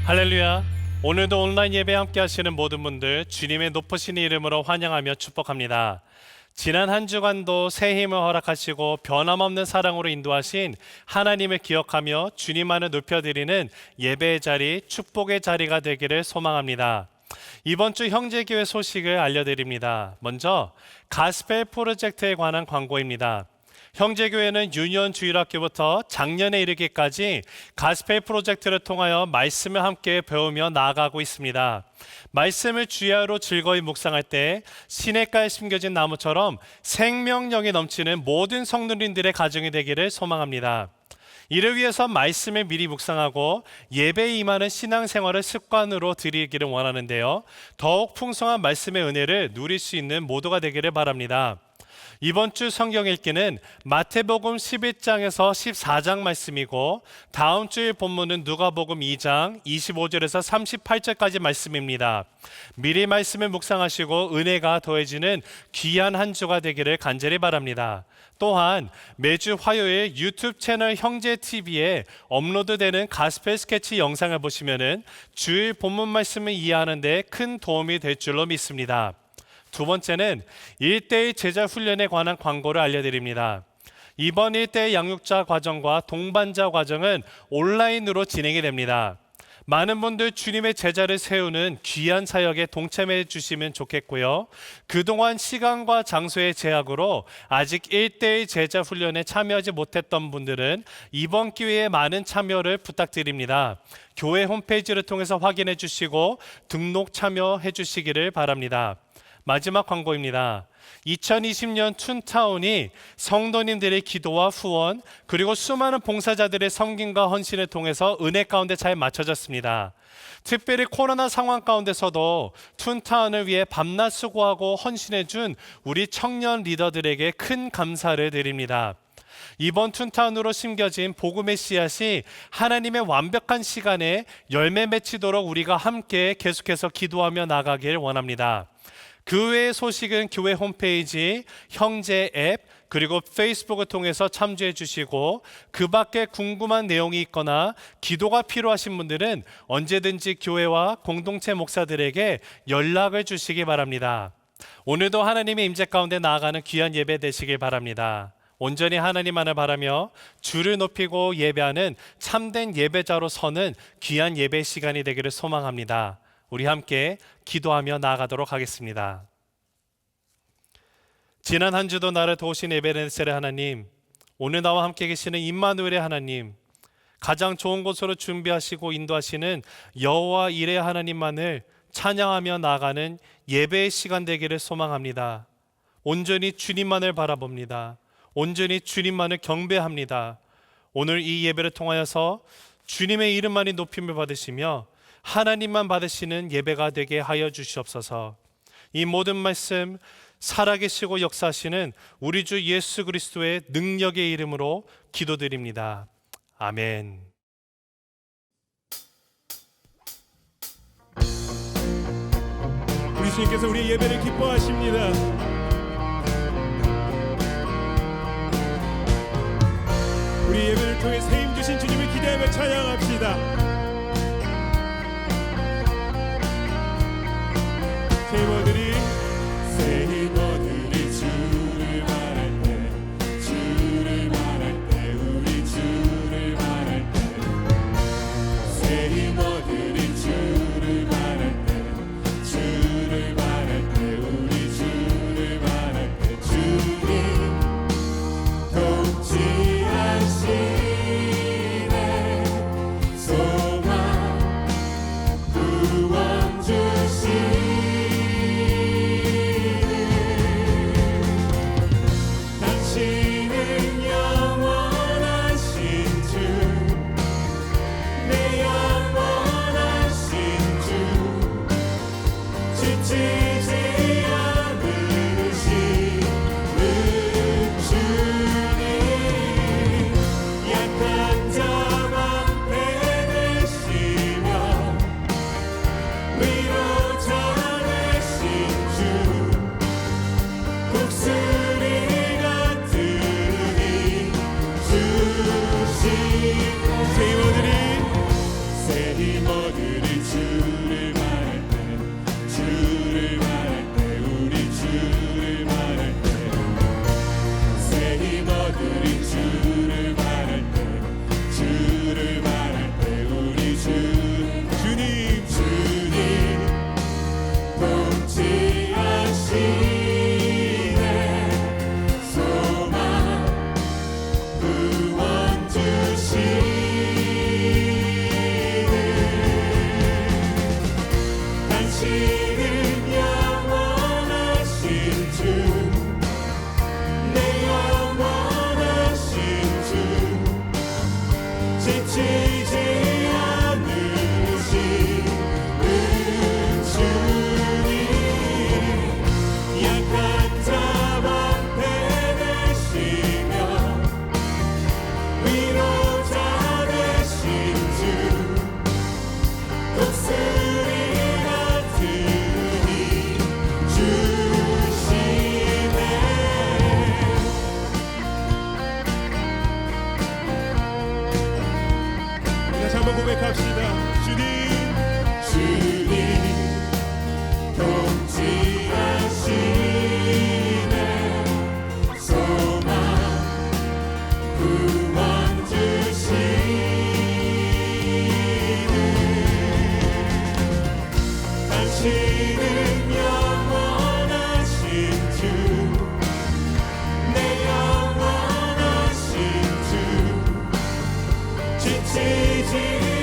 할렐루야. 오늘도 온라인 예배 함께 하시는 모든 분들 주님의 높으신 이름으로 환영하며 축복합니다. 지난 한 주간도 새 힘을 허락하시고 변함없는 사랑으로 인도하신 하나님을 기억하며 주님만을 높여드리는 예배의 자리, 축복의 자리가 되기를 소망합니다. 이번 주 형제교회 소식을 알려드립니다. 먼저 가스펠 프로젝트에 관한 광고입니다. 형제교회는 유년 주일학교부터 작년에 이르기까지 가스펠 프로젝트를 통하여 말씀을 함께 배우며 나아가고 있습니다. 말씀을 주야로 즐거이 묵상할 때 시냇가에 심겨진 나무처럼 생명력이 넘치는 모든 성도님들의 가정이 되기를 소망합니다. 이를 위해서 말씀을 미리 묵상하고 예배에 임하는 신앙생활을 습관으로 들이기를 원하는데요, 더욱 풍성한 말씀의 은혜를 누릴 수 있는 모두가 되기를 바랍니다. 이번 주 성경 읽기는 마태복음 11장에서 14장 말씀이고, 다음 주일 본문은 누가복음 2장 25절에서 38절까지 말씀입니다. 미리 말씀을 묵상하시고 은혜가 더해지는 귀한 한 주가 되기를 간절히 바랍니다. 또한 매주 화요일 유튜브 채널 형제TV에 업로드되는 가스펠 스케치 영상을 보시면 주일 본문 말씀을 이해하는 데 큰 도움이 될 줄로 믿습니다. 두 번째는 1대1 제자 훈련에 관한 광고를 알려드립니다. 이번 1대1 양육자 과정과 동반자 과정은 온라인으로 진행이 됩니다. 많은 분들 주님의 제자를 세우는 귀한 사역에 동참해 주시면 좋겠고요. 그동안 시간과 장소의 제약으로 아직 1대1 제자 훈련에 참여하지 못했던 분들은 이번 기회에 많은 참여를 부탁드립니다. 교회 홈페이지를 통해서 확인해 주시고 등록 참여해 주시기를 바랍니다. 마지막 광고입니다. 2020년 툰타운이 성도님들의 기도와 후원, 그리고 수많은 봉사자들의 섬김과 헌신을 통해서 은혜 가운데 잘 맞춰졌습니다. 특별히 코로나 상황 가운데서도 툰타운을 위해 밤낮 수고하고 헌신해준 우리 청년 리더들에게 큰 감사를 드립니다. 이번 툰타운으로 심겨진 복음의 씨앗이 하나님의 완벽한 시간에 열매 맺히도록 우리가 함께 계속해서 기도하며 나가길 원합니다. 그 외의 소식은 교회 홈페이지, 형제 앱, 그리고 페이스북을 통해서 참조해 주시고, 그 밖에 궁금한 내용이 있거나 기도가 필요하신 분들은 언제든지 교회와 공동체 목사들에게 연락을 주시기 바랍니다. 오늘도 하나님의 임재 가운데 나아가는 귀한 예배 되시길 바랍니다. 온전히 하나님만을 바라며 주를 높이고 예배하는 참된 예배자로 서는 귀한 예배 시간이 되기를 소망합니다. 우리 함께 기도하며 나아가도록 하겠습니다. 지난 한 주도 나를 도우신 에베네셀의 하나님, 오늘 나와 함께 계시는 임마누엘의 하나님, 가장 좋은 곳으로 준비하시고 인도하시는 여호와 이레 하나님만을 찬양하며 나아가는 예배의 시간 되기를 소망합니다. 온전히 주님만을 바라봅니다. 온전히 주님만을 경배합니다. 오늘 이 예배를 통하여서 주님의 이름만이 높임을 받으시며 하나님만 받으시는 예배가 되게 하여 주시옵소서. 이 모든 말씀 살아계시고 역사하시는 우리 주 예수 그리스도의 능력의 이름으로 기도드립니다. 아멘. 우리 주님께서 우리의 예배를 기뻐하십니다. 우리 예배를 통해 세임 주신 주님을 기대하며 찬양합시다. 세이버들이 주를 말할 때, 주를 말할 때, 우리 주를 말할 때, 세이버들이 주를 말할 때, 주를 말할 때, 우리 주를 말할 때, 주님 통치하시네. 지치지 않으시는 주님 약한 자 방패 되시며 위로자 되신 주 독수리가 들으니 주시네 다시 한번 고백합시다. 주님 통치하시네 소망 구원 주시네 당신은 영원하신 주 내 영원하신 주 지치지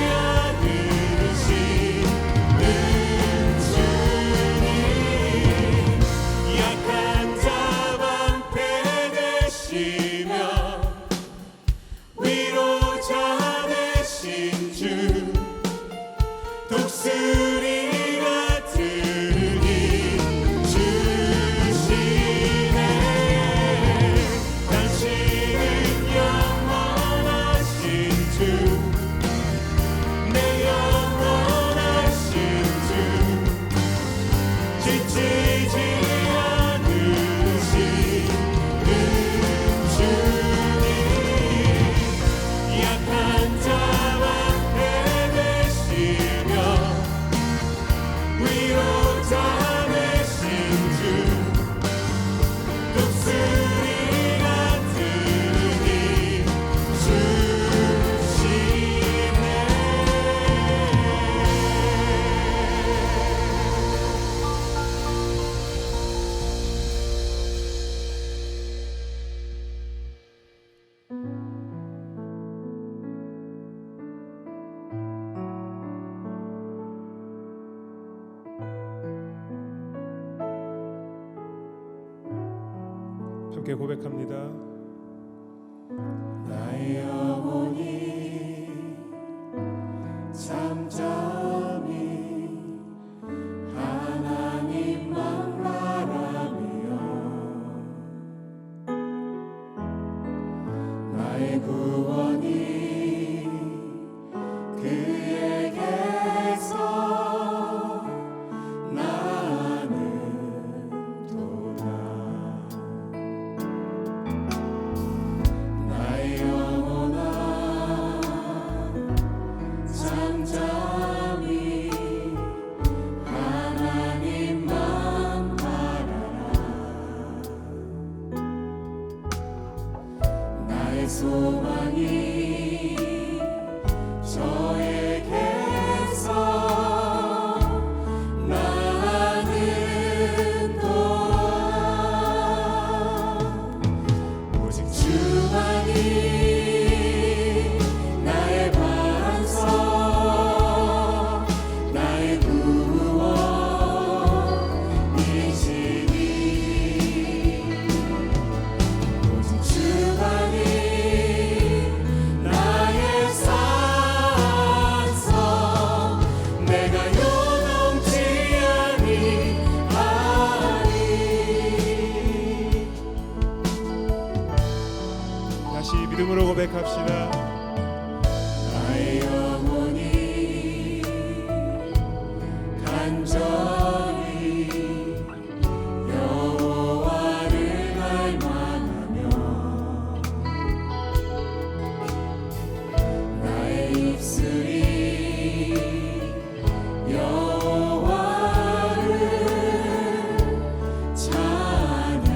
않으시는 주님 약한 자 방패 되시며 위로자 되신 주 독수리가 들으니 주시네 당신은 영원하신 주 내 영원하신 주 지치지 않으시는 주님 약한 자 방패 되시며 위로자 되신 주 독수리가 들으니 함께 고백합니다. 나의 영혼이 잠잠히 하나님만 바라며 나의 구원이 그에게서 나는 도다 나의 영혼아 잠잠히 하나님만 바라라 나의 소망이 저에게서 나는 도다 오직 주만이 나의 반석 나의 구원이시니 오직 주만이 나의 산성 내가 요동치 아니하리 다시 믿음으로 고백합시다. 나의 영혼이 간절히 여호와를 갈망하며 나의 입술이 여호와를 찬양하리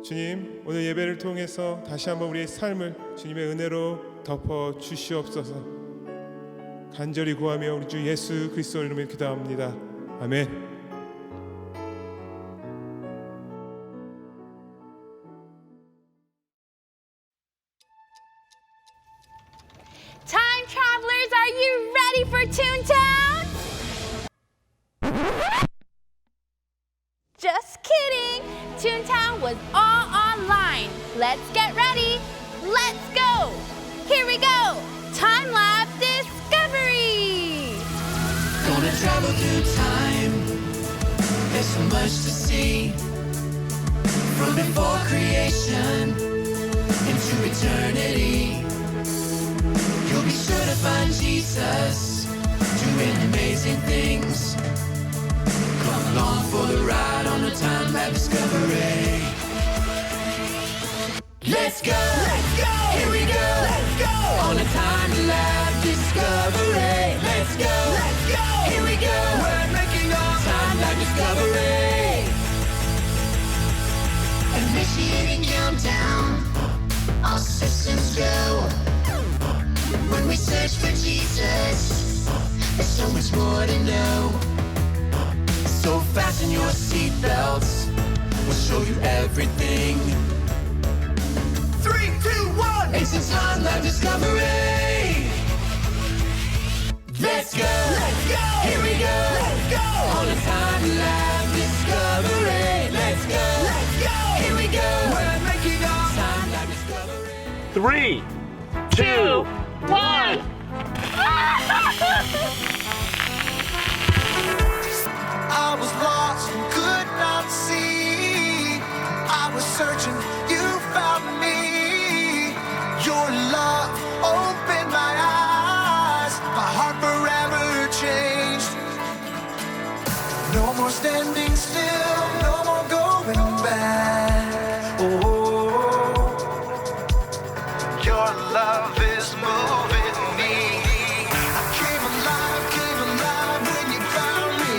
주님, 오늘 예배를 통해서 다시 한번 우리의 삶을 주님의 은혜로 덮어 주시옵소서. 간절히 구하며 우리 주 예수 그리스도 이름으로 기도합니다. 아멘. Time travelers, are you ready for Toontown? Just kidding! Toontown was all online. Let's get ready. Let's go! Here we go! Time Lab Discovery! Gonna travel through time. There's so much to see. From before creation into eternity. You'll be sure to find Jesus doing amazing things. Come along for the ride on a time lab discovery. Let's go! Let's go! Here we go! Let's go! On a time lab discovery. Let's go! Let's go! Here we go! We're making our time lab discovery. Initiating countdown. All systems go. When we search for Jesus, there's so much more to know. So fasten your seatbelts. We'll show you everything. 3, 2, 1. It's a time lab discovery. Let's go. Let's go. Here we go. Let's go. On a time lab discovery. Let's go. Let's go. Here we go. We're making our time lab discovery. 3, 2, 1. I was lost and could not see. I was searching, you found me. Your love opened my eyes. My heart forever changed. No more standing still, no more going back. Oh, your love is moving me. I came alive when you found me.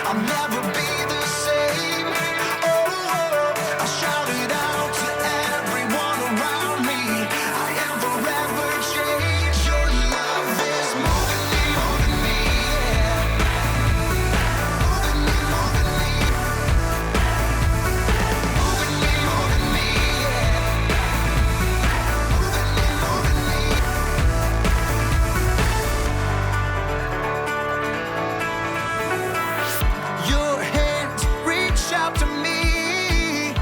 I'll never be the same. Oh, I shouted out to everyone around me. I am forever changed. Your love is moving me, yeah. Moving me, moving me. Moving me, moving me, yeah. Moving me, moving me. Your hands reach out to me.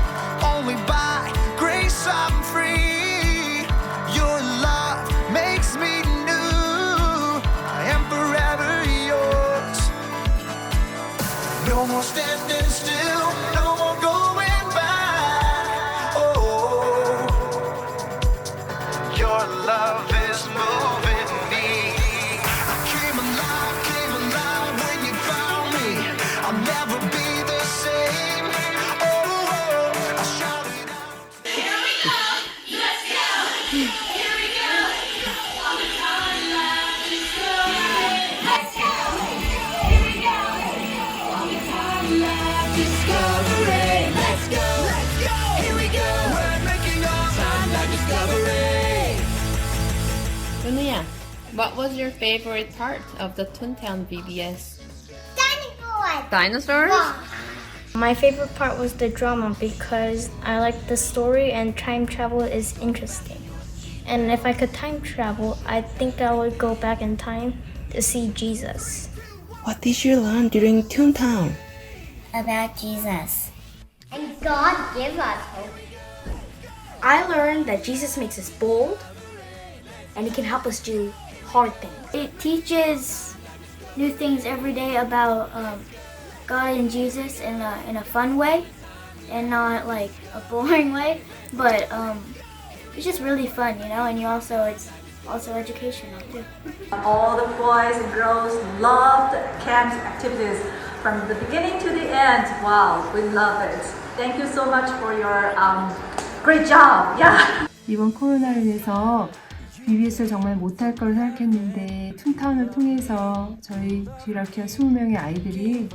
Only by grace I'm free. Your love makes me new. I am forever yours. No more standing still, no more going back. Oh, your love is moving me. I came alive when you found me. I'll never be the same. Oh, I shouted out. Discovery. Let's go. Let's go. Here we go. We're making our time lab discovery. Unuya, what was your favorite part of the Toontown VBS? Dinosaurs? My favorite part was the drama because I like the story and time travel is interesting. And if I could time travel, I think I would go back in time to see Jesus. What did you learn during Toontown? About Jesus. And God give us hope. I learned that Jesus makes us bold and he can help us do hard things. It teaches new things every day about God and Jesus in a fun way and not like a boring way, but it's just really fun, you know, and it's also educational too. All the boys and girls loved camp's activities from the beginning to the end. Wow, we love it. Thank you so much for your great job. Yeah. 이번 코로나로 인해서 BBS를 정말 못할 걸 생각했는데 툰타운을 통해서 저희 쥐라키아 20명의 아이들이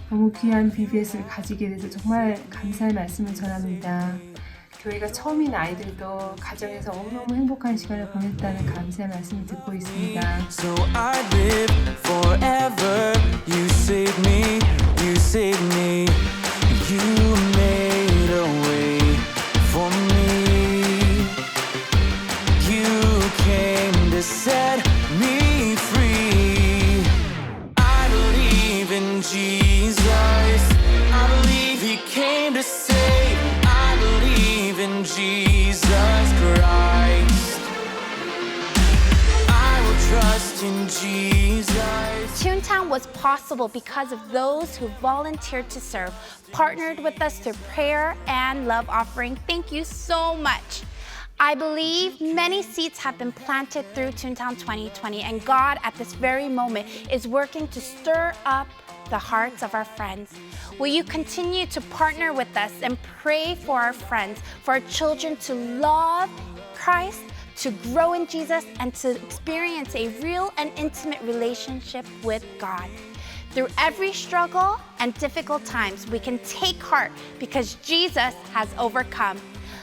너무 귀한 BBS를 가지게 돼서 정말 감사의 말씀을 전합니다. 교회가 처음인 아이들도 가정에서 너무너무 행복한 시간을 보냈다는 감사의 말씀을 듣고 있습니다. So I live forever. You saved me, you saved me. You made a way for me. You came to set me free. I believe in Jesus. I believe he came to save. I believe in Jesus Christ. I will trust in Jesus. Toontown was possible because of those who volunteered to serve, partnered with us through prayer and love offering. Thank you so much. I believe many seeds have been planted through Toontown 2020, and God at this very moment is working to stir up the hearts of our friends. Will you continue to partner with us and pray for our friends, for our children to love Christ, to grow in Jesus, and to experience a real and intimate relationship with God? Through every struggle and difficult times, we can take heart because Jesus has overcome.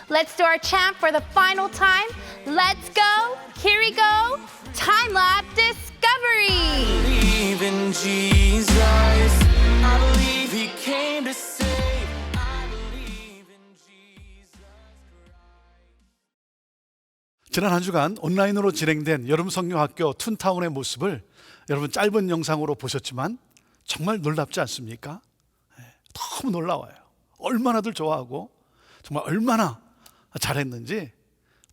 Let's do our chant for the final time. Let's go. Here we go. Time Lapse Discovery. Believe in Jesus. I believe he came to save. I believe in Jesus. 지난 한 주간 온라인으로 진행된 여름 성경학교 툰타운의 모습을 여러분 짧은 영상으로 보셨지만 정말 놀랍지 않습니까? 너무 놀라워요. 얼마나들 좋아하고 정말 얼마나 잘했는지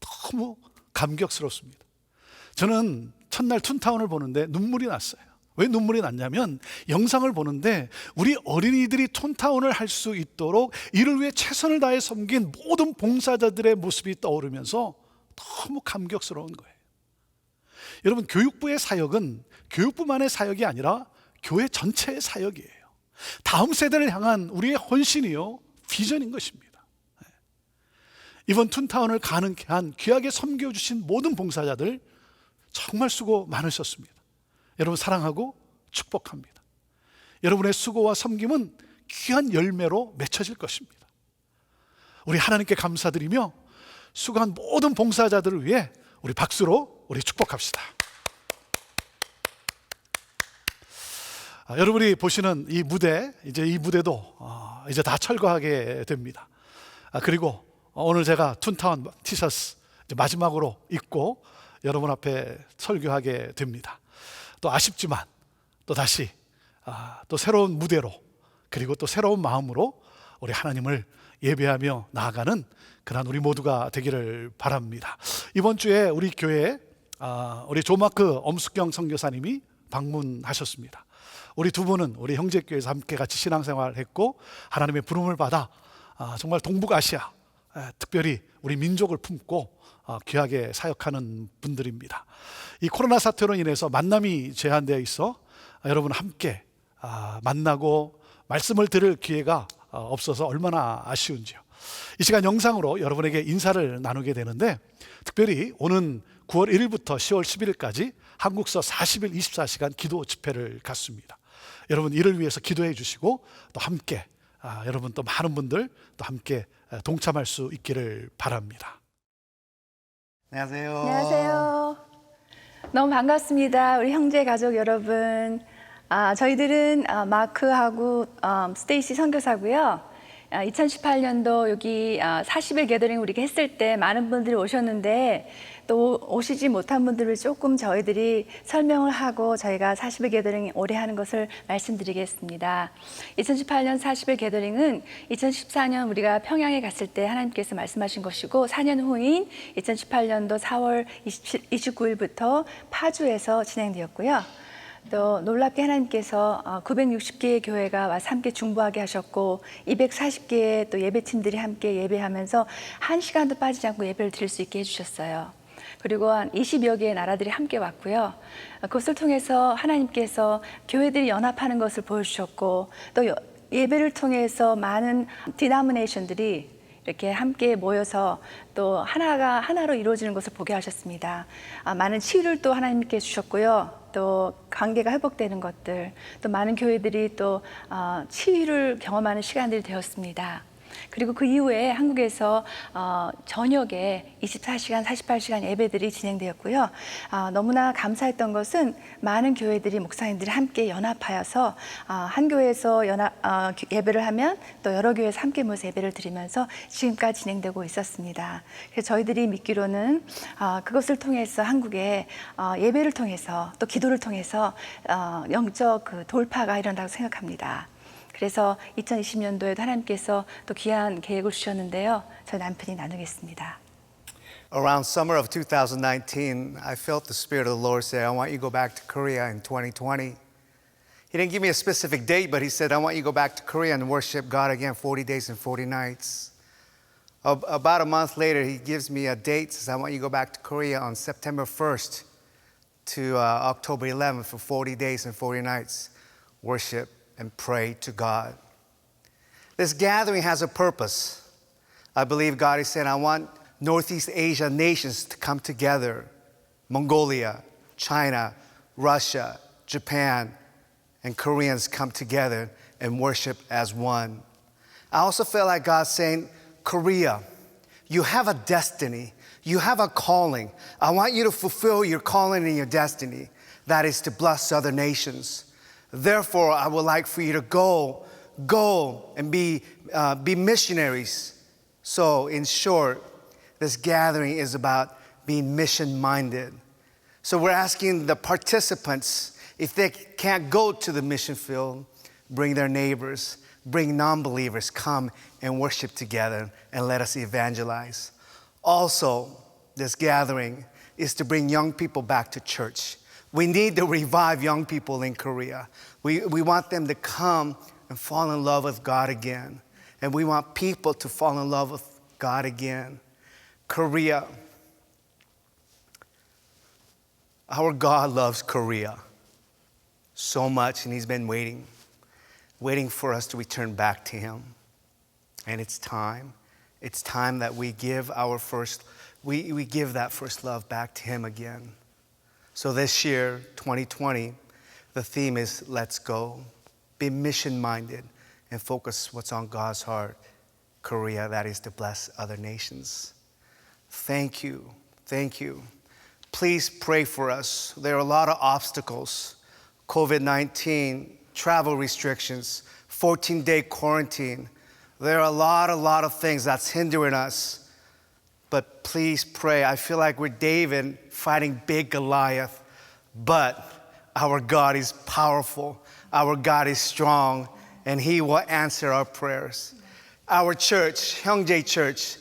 너무 감격스럽습니다. 저는 첫날 툰타운을 보는데 눈물이 났어요. 왜 눈물이 났냐면 영상을 보는데 우리 어린이들이 툰타운을 할 수 있도록 이를 위해 최선을 다해 섬긴 모든 봉사자들의 모습이 떠오르면서 너무 감격스러운 거예요. 여러분, 교육부의 사역은 교육부만의 사역이 아니라 교회 전체의 사역이에요. 다음 세대를 향한 우리의 헌신이요, 비전인 것입니다. 이번 툰타운을 가능케 한 귀하게 섬겨주신 모든 봉사자들 정말 수고 많으셨습니다. 여러분 사랑하고 축복합니다. 여러분의 수고와 섬김은 귀한 열매로 맺혀질 것입니다. 우리 하나님께 감사드리며 수고한 모든 봉사자들을 위해 우리 박수로 우리 축복합시다. 여러분이 보시는 이 무대, 이제 이 무대도 이제 다 철거하게 됩니다. 그리고 오늘 제가 툰타운 티셔츠 마지막으로 입고 여러분 앞에 설교하게 됩니다. 또 아쉽지만 또 다시 또 새로운 무대로 그리고 또 새로운 마음으로 우리 하나님을 예배하며 나아가는 그런 우리 모두가 되기를 바랍니다. 이번 주에 우리 교회에 우리 조마크 엄숙경 선교사님이 방문하셨습니다. 우리 두 분은 우리 형제교회에서 함께 같이 신앙생활했고 하나님의 부름을 받아 정말 동북아시아 특별히 우리 민족을 품고 귀하게 사역하는 분들입니다. 이 코로나 사태로 인해서 만남이 제한되어 있어 여러분 함께 만나고 말씀을 들을 기회가 없어서 얼마나 아쉬운지요. 이 시간 영상으로 여러분에게 인사를 나누게 되는데 특별히 오는 9월 1일부터 10월 11일까지 한국서 40일 24시간 기도 집회를 갖습니다. 여러분 이를 위해서 기도해 주시고 또 함께 여러분 또 많은 분들 또 함께 동참할 수 있기를 바랍니다. 안녕하세요. 안녕하세요. 너무 반갑습니다. 우리 형제 가족 여러분. 저희들은 마크하고 스테이시 선교사고요. 2018년도 여기 40일 게더링 우리가 했을 때 많은 분들이 오셨는데 또 오시지 못한 분들을 조금 저희들이 설명을 하고 저희가 40일 게더링 올해 하는 것을 말씀드리겠습니다. 2018년 40일 게더링은 2014년 우리가 평양에 갔을 때 하나님께서 말씀하신 것이고 4년 후인 2018년도 4월 29일부터 파주에서 진행되었고요. 또 놀랍게 하나님께서 960개의 교회가 와서 함께 중보하게 하셨고 240개의 또 예배팀들이 함께 예배하면서 한 시간도 빠지지 않고 예배를 드릴 수 있게 해주셨어요. 그리고 한 20여 개의 나라들이 함께 왔고요. 그것을 통해서 하나님께서 교회들이 연합하는 것을 보여주셨고 또 예배를 통해서 많은 디나미네이션들이 이렇게 함께 모여서 또 하나로 이루어지는 것을 보게 하셨습니다. 많은 치유를 또 하나님께 주셨고요. 또 관계가 회복되는 것들, 또 많은 교회들이 또 치유를 경험하는 시간들이 되었습니다. 그리고 그 이후에 한국에서 저녁에 24시간, 48시간 예배들이 진행되었고요. 너무나 감사했던 것은 많은 교회들이 목사님들이 함께 연합하여서 한 교회에서 예배를 하면 또 여러 교회에서 함께 모여서 예배를 드리면서 지금까지 진행되고 있었습니다. 그래서 저희들이 믿기로는 그것을 통해서 한국에 예배를 통해서 또 기도를 통해서 영적 그 돌파가 일어난다고 생각합니다. 그래서 2020년도에도 하나님께서 또 귀한 계획을 주셨는데요. 저희 남편이 나누겠습니다. Around summer of 2019, I felt the Spirit of the Lord say, I want you to go back to Korea in 2020. He didn't give me a specific date, but he said, I want you to go back to Korea and worship God again 40 days and 40 nights. About a month later, he gives me a date, says, I want you to go back to Korea on September 1st to October 11th for 40 days and 40 nights. Worship and pray to God. This gathering has a purpose. I believe God is saying, I want Northeast Asia nations to come together. Mongolia, China, Russia, Japan, and Koreans come together and worship as one. I also feel like God's saying, Korea, you have a destiny. You have a calling. I want you to fulfill your calling and your destiny. That is to bless other nations. Therefore, I would like for you to go and be missionaries. So, in short, this gathering is about being mission-minded. So we're asking the participants, if they can't go to the mission field, bring their neighbors, bring non-believers, come and worship together and let us evangelize. Also, this gathering is to bring young people back to church. We need to revive young people in Korea. We want them to come and fall in love with God again. And we want people to fall in love with God again. Korea. Our God loves Korea so much, and He's been waiting for us to return back to Him. And it's time. It's time that we give we give that first love back to Him again. So this year, 2020, the theme is Let's Go. Be mission-minded and focus what's on God's heart. Korea, that is to bless other nations. Thank you. Thank you. Please pray for us. There are a lot of obstacles. COVID-19, travel restrictions, 14-day quarantine. There are a lot of things that's hindering us. But please pray. I feel like we're David fighting big Goliath, but our God is powerful. Our God is strong, and He will answer our prayers. Our church, Hyungjae Church,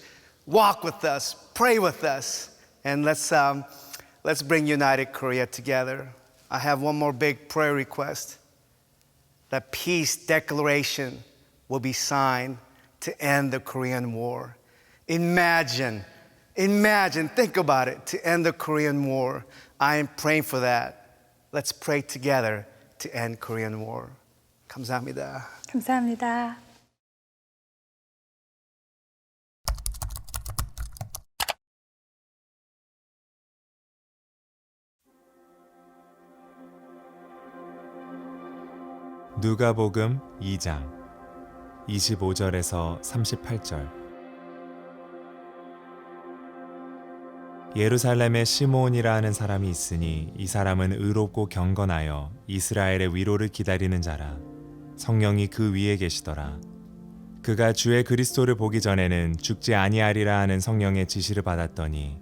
walk with us, pray with us, and let's bring United Korea together. I have one more big prayer request. That peace declaration will be signed to end the Korean War. Imagine, think about it, to end the Korean War. I am praying for that. Let's pray together to end Korean War. 감사합니다. 감사합니다. 누가복음 2장 25절에서 38절. 예루살렘에 시므온이라 하는 사람이 있으니 이 사람은 의롭고 경건하여 이스라엘의 위로를 기다리는 자라. 성령이 그 위에 계시더라. 그가 주의 그리스도를 보기 전에는 죽지 아니하리라 하는 성령의 지시를 받았더니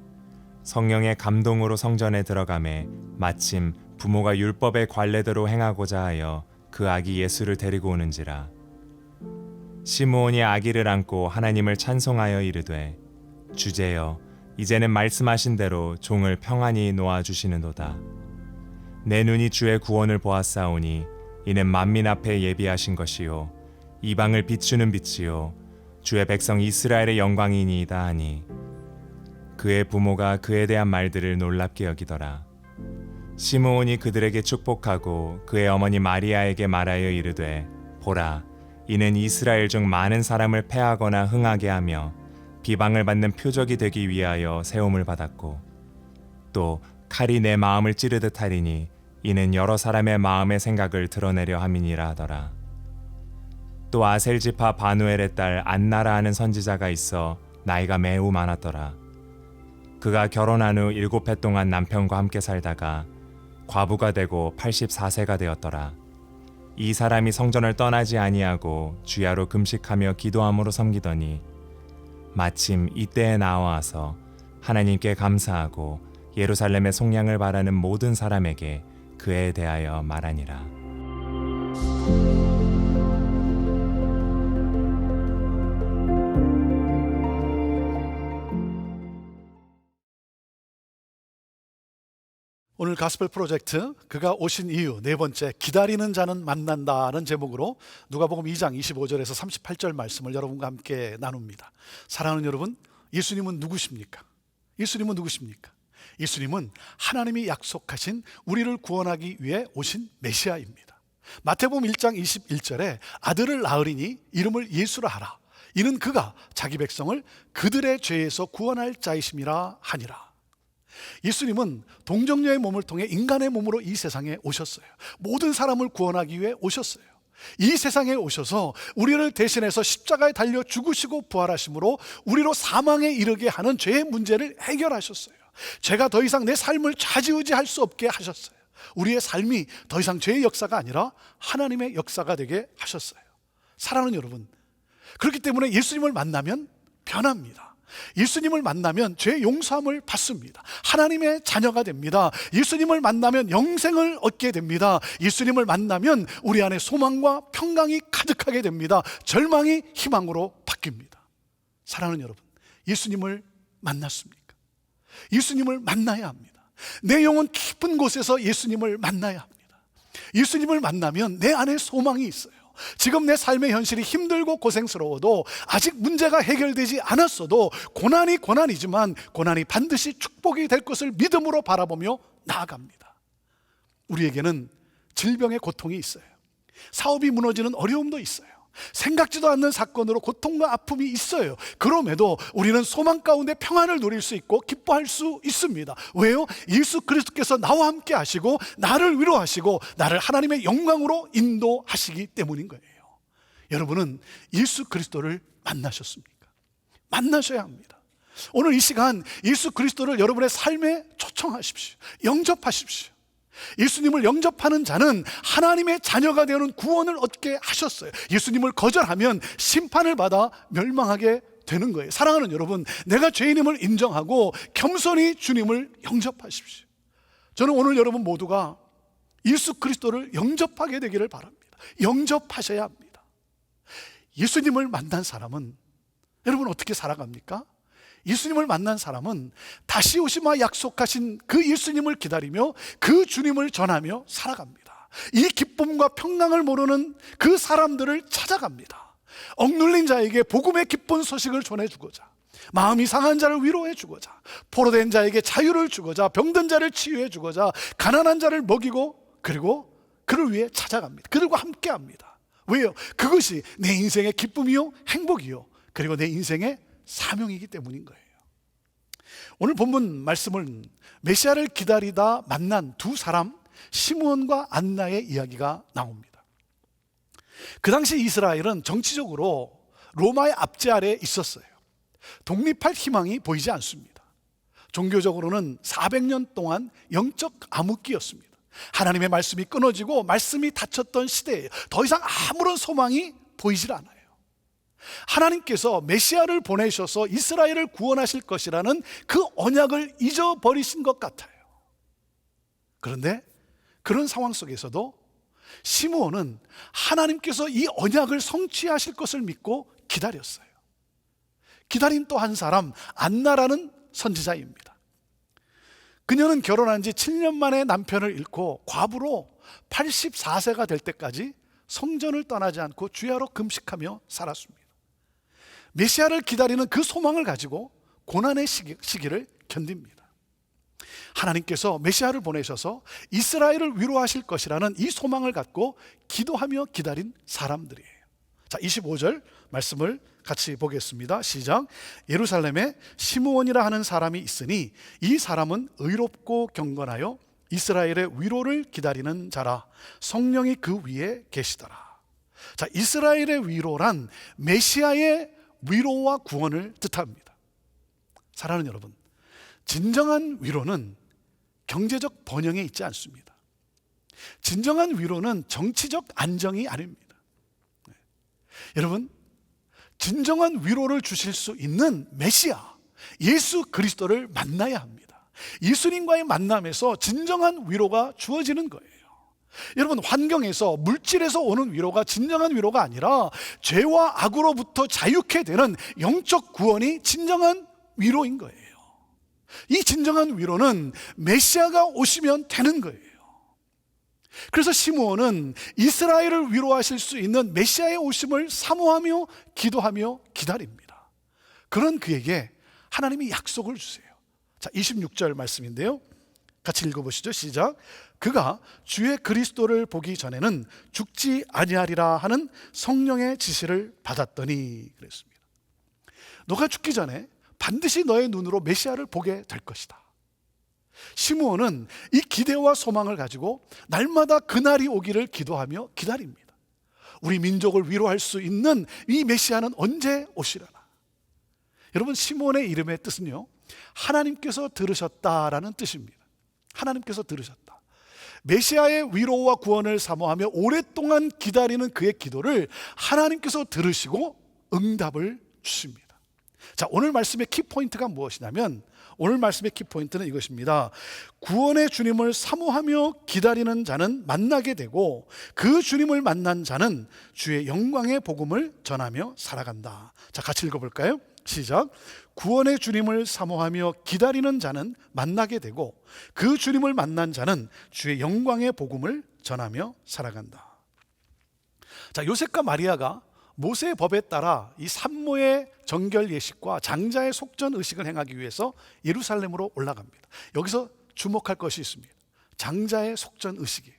성령의 감동으로 성전에 들어가매 마침 부모가 율법의 관례대로 행하고자 하여 그 아기 예수를 데리고 오는지라. 시므온이 아기를 안고 하나님을 찬송하여 이르되 주제여 이제는 말씀하신 대로 종을 평안히 놓아주시는도다. 내 눈이 주의 구원을 보았사오니 이는 만민 앞에 예비하신 것이요 이방을 비추는 빛이요 주의 백성 이스라엘의 영광이니이다 하니 그의 부모가 그에 대한 말들을 놀랍게 여기더라. 시므온이 그들에게 축복하고 그의 어머니 마리아에게 말하여 이르되 보라 이는 이스라엘 중 많은 사람을 패하거나 흥하게 하며 비방을 받는 표적이 되기 위하여 세움을 받았고 또 칼이 내 마음을 찌르듯 하리니 이는 여러 사람의 마음의 생각을 드러내려 함이니라 하더라. 또 아셀 지파 바누엘의 딸 안나라 하는 선지자가 있어 나이가 매우 많았더라. 그가 결혼한 후 7해 동안 남편과 함께 살다가 과부가 되고 84세가 되었더라. 이 사람이 성전을 떠나지 아니하고 주야로 금식하며 기도함으로 섬기더니 마침 이때에 나와서 하나님께 감사하고 예루살렘의 속량을 바라는 모든 사람에게 그에 대하여 말하니라. 오늘 가스펠 프로젝트 그가 오신 이유 네 번째, 기다리는 자는 만난다는 제목으로 누가복음 2장 25절에서 38절 말씀을 여러분과 함께 나눕니다. 사랑하는 여러분, 예수님은 누구십니까? 예수님은 누구십니까? 예수님은 하나님이 약속하신 우리를 구원하기 위해 오신 메시아입니다. 마태복음 1장 21절에 아들을 낳으리니 이름을 예수라 하라. 이는 그가 자기 백성을 그들의 죄에서 구원할 자이심이라 하니라. 예수님은 동정녀의 몸을 통해 인간의 몸으로 이 세상에 오셨어요. 모든 사람을 구원하기 위해 오셨어요. 이 세상에 오셔서 우리를 대신해서 십자가에 달려 죽으시고 부활하심으로 우리로 사망에 이르게 하는 죄의 문제를 해결하셨어요. 죄가 더 이상 내 삶을 좌지우지할 수 없게 하셨어요. 우리의 삶이 더 이상 죄의 역사가 아니라 하나님의 역사가 되게 하셨어요. 사랑하는 여러분, 그렇기 때문에 예수님을 만나면 변합니다. 예수님을 만나면 죄 용서함을 받습니다. 하나님의 자녀가 됩니다. 예수님을 만나면 영생을 얻게 됩니다. 예수님을 만나면 우리 안에 소망과 평강이 가득하게 됩니다. 절망이 희망으로 바뀝니다. 사랑하는 여러분, 예수님을 만났습니까? 예수님을 만나야 합니다. 내 영혼 깊은 곳에서 예수님을 만나야 합니다. 예수님을 만나면 내 안에 소망이 있어요. 지금 내 삶의 현실이 힘들고 고생스러워도 아직 문제가 해결되지 않았어도 고난이 고난이지만 고난이 반드시 축복이 될 것을 믿음으로 바라보며 나아갑니다. 우리에게는 질병의 고통이 있어요. 사업이 무너지는 어려움도 있어요. 생각지도 않는 사건으로 고통과 아픔이 있어요. 그럼에도 우리는 소망 가운데 평안을 누릴 수 있고 기뻐할 수 있습니다. 왜요? 예수 그리스도께서 나와 함께 하시고 나를 위로하시고 나를 하나님의 영광으로 인도하시기 때문인 거예요. 여러분은 예수 그리스도를 만나셨습니까? 만나셔야 합니다. 오늘 이 시간 예수 그리스도를 여러분의 삶에 초청하십시오. 영접하십시오. 예수님을 영접하는 자는 하나님의 자녀가 되는 구원을 얻게 하셨어요. 예수님을 거절하면 심판을 받아 멸망하게 되는 거예요. 사랑하는 여러분, 내가 죄인임을 인정하고 겸손히 주님을 영접하십시오. 저는 오늘 여러분 모두가 예수 그리스도를 영접하게 되기를 바랍니다. 영접하셔야 합니다. 예수님을 만난 사람은 여러분 어떻게 살아갑니까? 예수님을 만난 사람은 다시 오시마 약속하신 그 예수님을 기다리며 그 주님을 전하며 살아갑니다. 이 기쁨과 평강을 모르는 그 사람들을 찾아갑니다. 억눌린 자에게 복음의 기쁜 소식을 전해주고자, 마음이 상한 자를 위로해주고자, 포로된 자에게 자유를 주고자, 병든 자를 치유해주고자, 가난한 자를 먹이고, 그리고 그를 위해 찾아갑니다. 그들과 함께합니다. 왜요? 그것이 내 인생의 기쁨이요 행복이요 그리고 내 인생의 사명이기 때문인 거예요. 오늘 본문 말씀은 메시아를 기다리다 만난 두 사람, 시므온과 안나의 이야기가 나옵니다. 그 당시 이스라엘은 정치적으로 로마의 압제 아래에 있었어요. 독립할 희망이 보이지 않습니다. 종교적으로는 400년 동안 영적 암흑기였습니다. 하나님의 말씀이 끊어지고 말씀이 닫혔던 시대예요. 더 이상 아무런 소망이 보이질 않아요. 하나님께서 메시아를 보내셔서 이스라엘을 구원하실 것이라는 그 언약을 잊어버리신 것 같아요. 그런데 그런 상황 속에서도 시므온은 하나님께서 이 언약을 성취하실 것을 믿고 기다렸어요. 기다린 또 한 사람, 안나라는 선지자입니다. 그녀는 결혼한 지 7년 만에 남편을 잃고 과부로 84세가 될 때까지 성전을 떠나지 않고 주야로 금식하며 살았습니다. 메시아를 기다리는 그 소망을 가지고 고난의 시기를 견딥니다. 하나님께서 메시아를 보내셔서 이스라엘을 위로하실 것이라는 이 소망을 갖고 기도하며 기다린 사람들이에요. 자, 25절 말씀을 같이 보겠습니다. 시작. 예루살렘에 시므온이라 하는 사람이 있으니 이 사람은 의롭고 경건하여 이스라엘의 위로를 기다리는 자라. 성령이 그 위에 계시더라. 자, 이스라엘의 위로란 메시아의 위로와 구원을 뜻합니다. 사랑하는 여러분, 진정한 위로는 경제적 번영에 있지 않습니다. 진정한 위로는 정치적 안정이 아닙니다. 여러분, 진정한 위로를 주실 수 있는 메시아 예수 그리스도를 만나야 합니다. 예수님과의 만남에서 진정한 위로가 주어지는 거예요. 여러분, 환경에서, 물질에서 오는 위로가 진정한 위로가 아니라 죄와 악으로부터 자유케 되는 영적 구원이 진정한 위로인 거예요. 이 진정한 위로는 메시아가 오시면 되는 거예요. 그래서 시므온은 이스라엘을 위로하실 수 있는 메시아의 오심을 사모하며 기도하며 기다립니다. 그런 그에게 하나님이 약속을 주세요. 자, 26절 말씀인데요, 같이 읽어보시죠. 시작. 그가 주의 그리스도를 보기 전에는 죽지 아니하리라 하는 성령의 지시를 받았더니 그랬습니다. 너가 죽기 전에 반드시 너의 눈으로 메시아를 보게 될 것이다. 시므온은 이 기대와 소망을 가지고 날마다 그날이 오기를 기도하며 기다립니다. 우리 민족을 위로할 수 있는 이 메시아는 언제 오시려나? 여러분, 시므온의 이름의 뜻은요, 하나님께서 들으셨다라는 뜻입니다. 하나님께서 들으셨다. 메시아의 위로와 구원을 사모하며 오랫동안 기다리는 그의 기도를 하나님께서 들으시고 응답을 주십니다. 자, 오늘 말씀의 키포인트가 무엇이냐면, 오늘 말씀의 키포인트는 이것입니다. 구원의 주님을 사모하며 기다리는 자는 만나게 되고 그 주님을 만난 자는 주의 영광의 복음을 전하며 살아간다. 자, 같이 읽어볼까요? 시작. 구원의 주님을 사모하며 기다리는 자는 만나게 되고 그 주님을 만난 자는 주의 영광의 복음을 전하며 살아간다. 자, 요셉과 마리아가 모세의 법에 따라 이 산모의 정결 예식과 장자의 속전 의식을 행하기 위해서 예루살렘으로 올라갑니다. 여기서 주목할 것이 있습니다. 장자의 속전 의식이에요.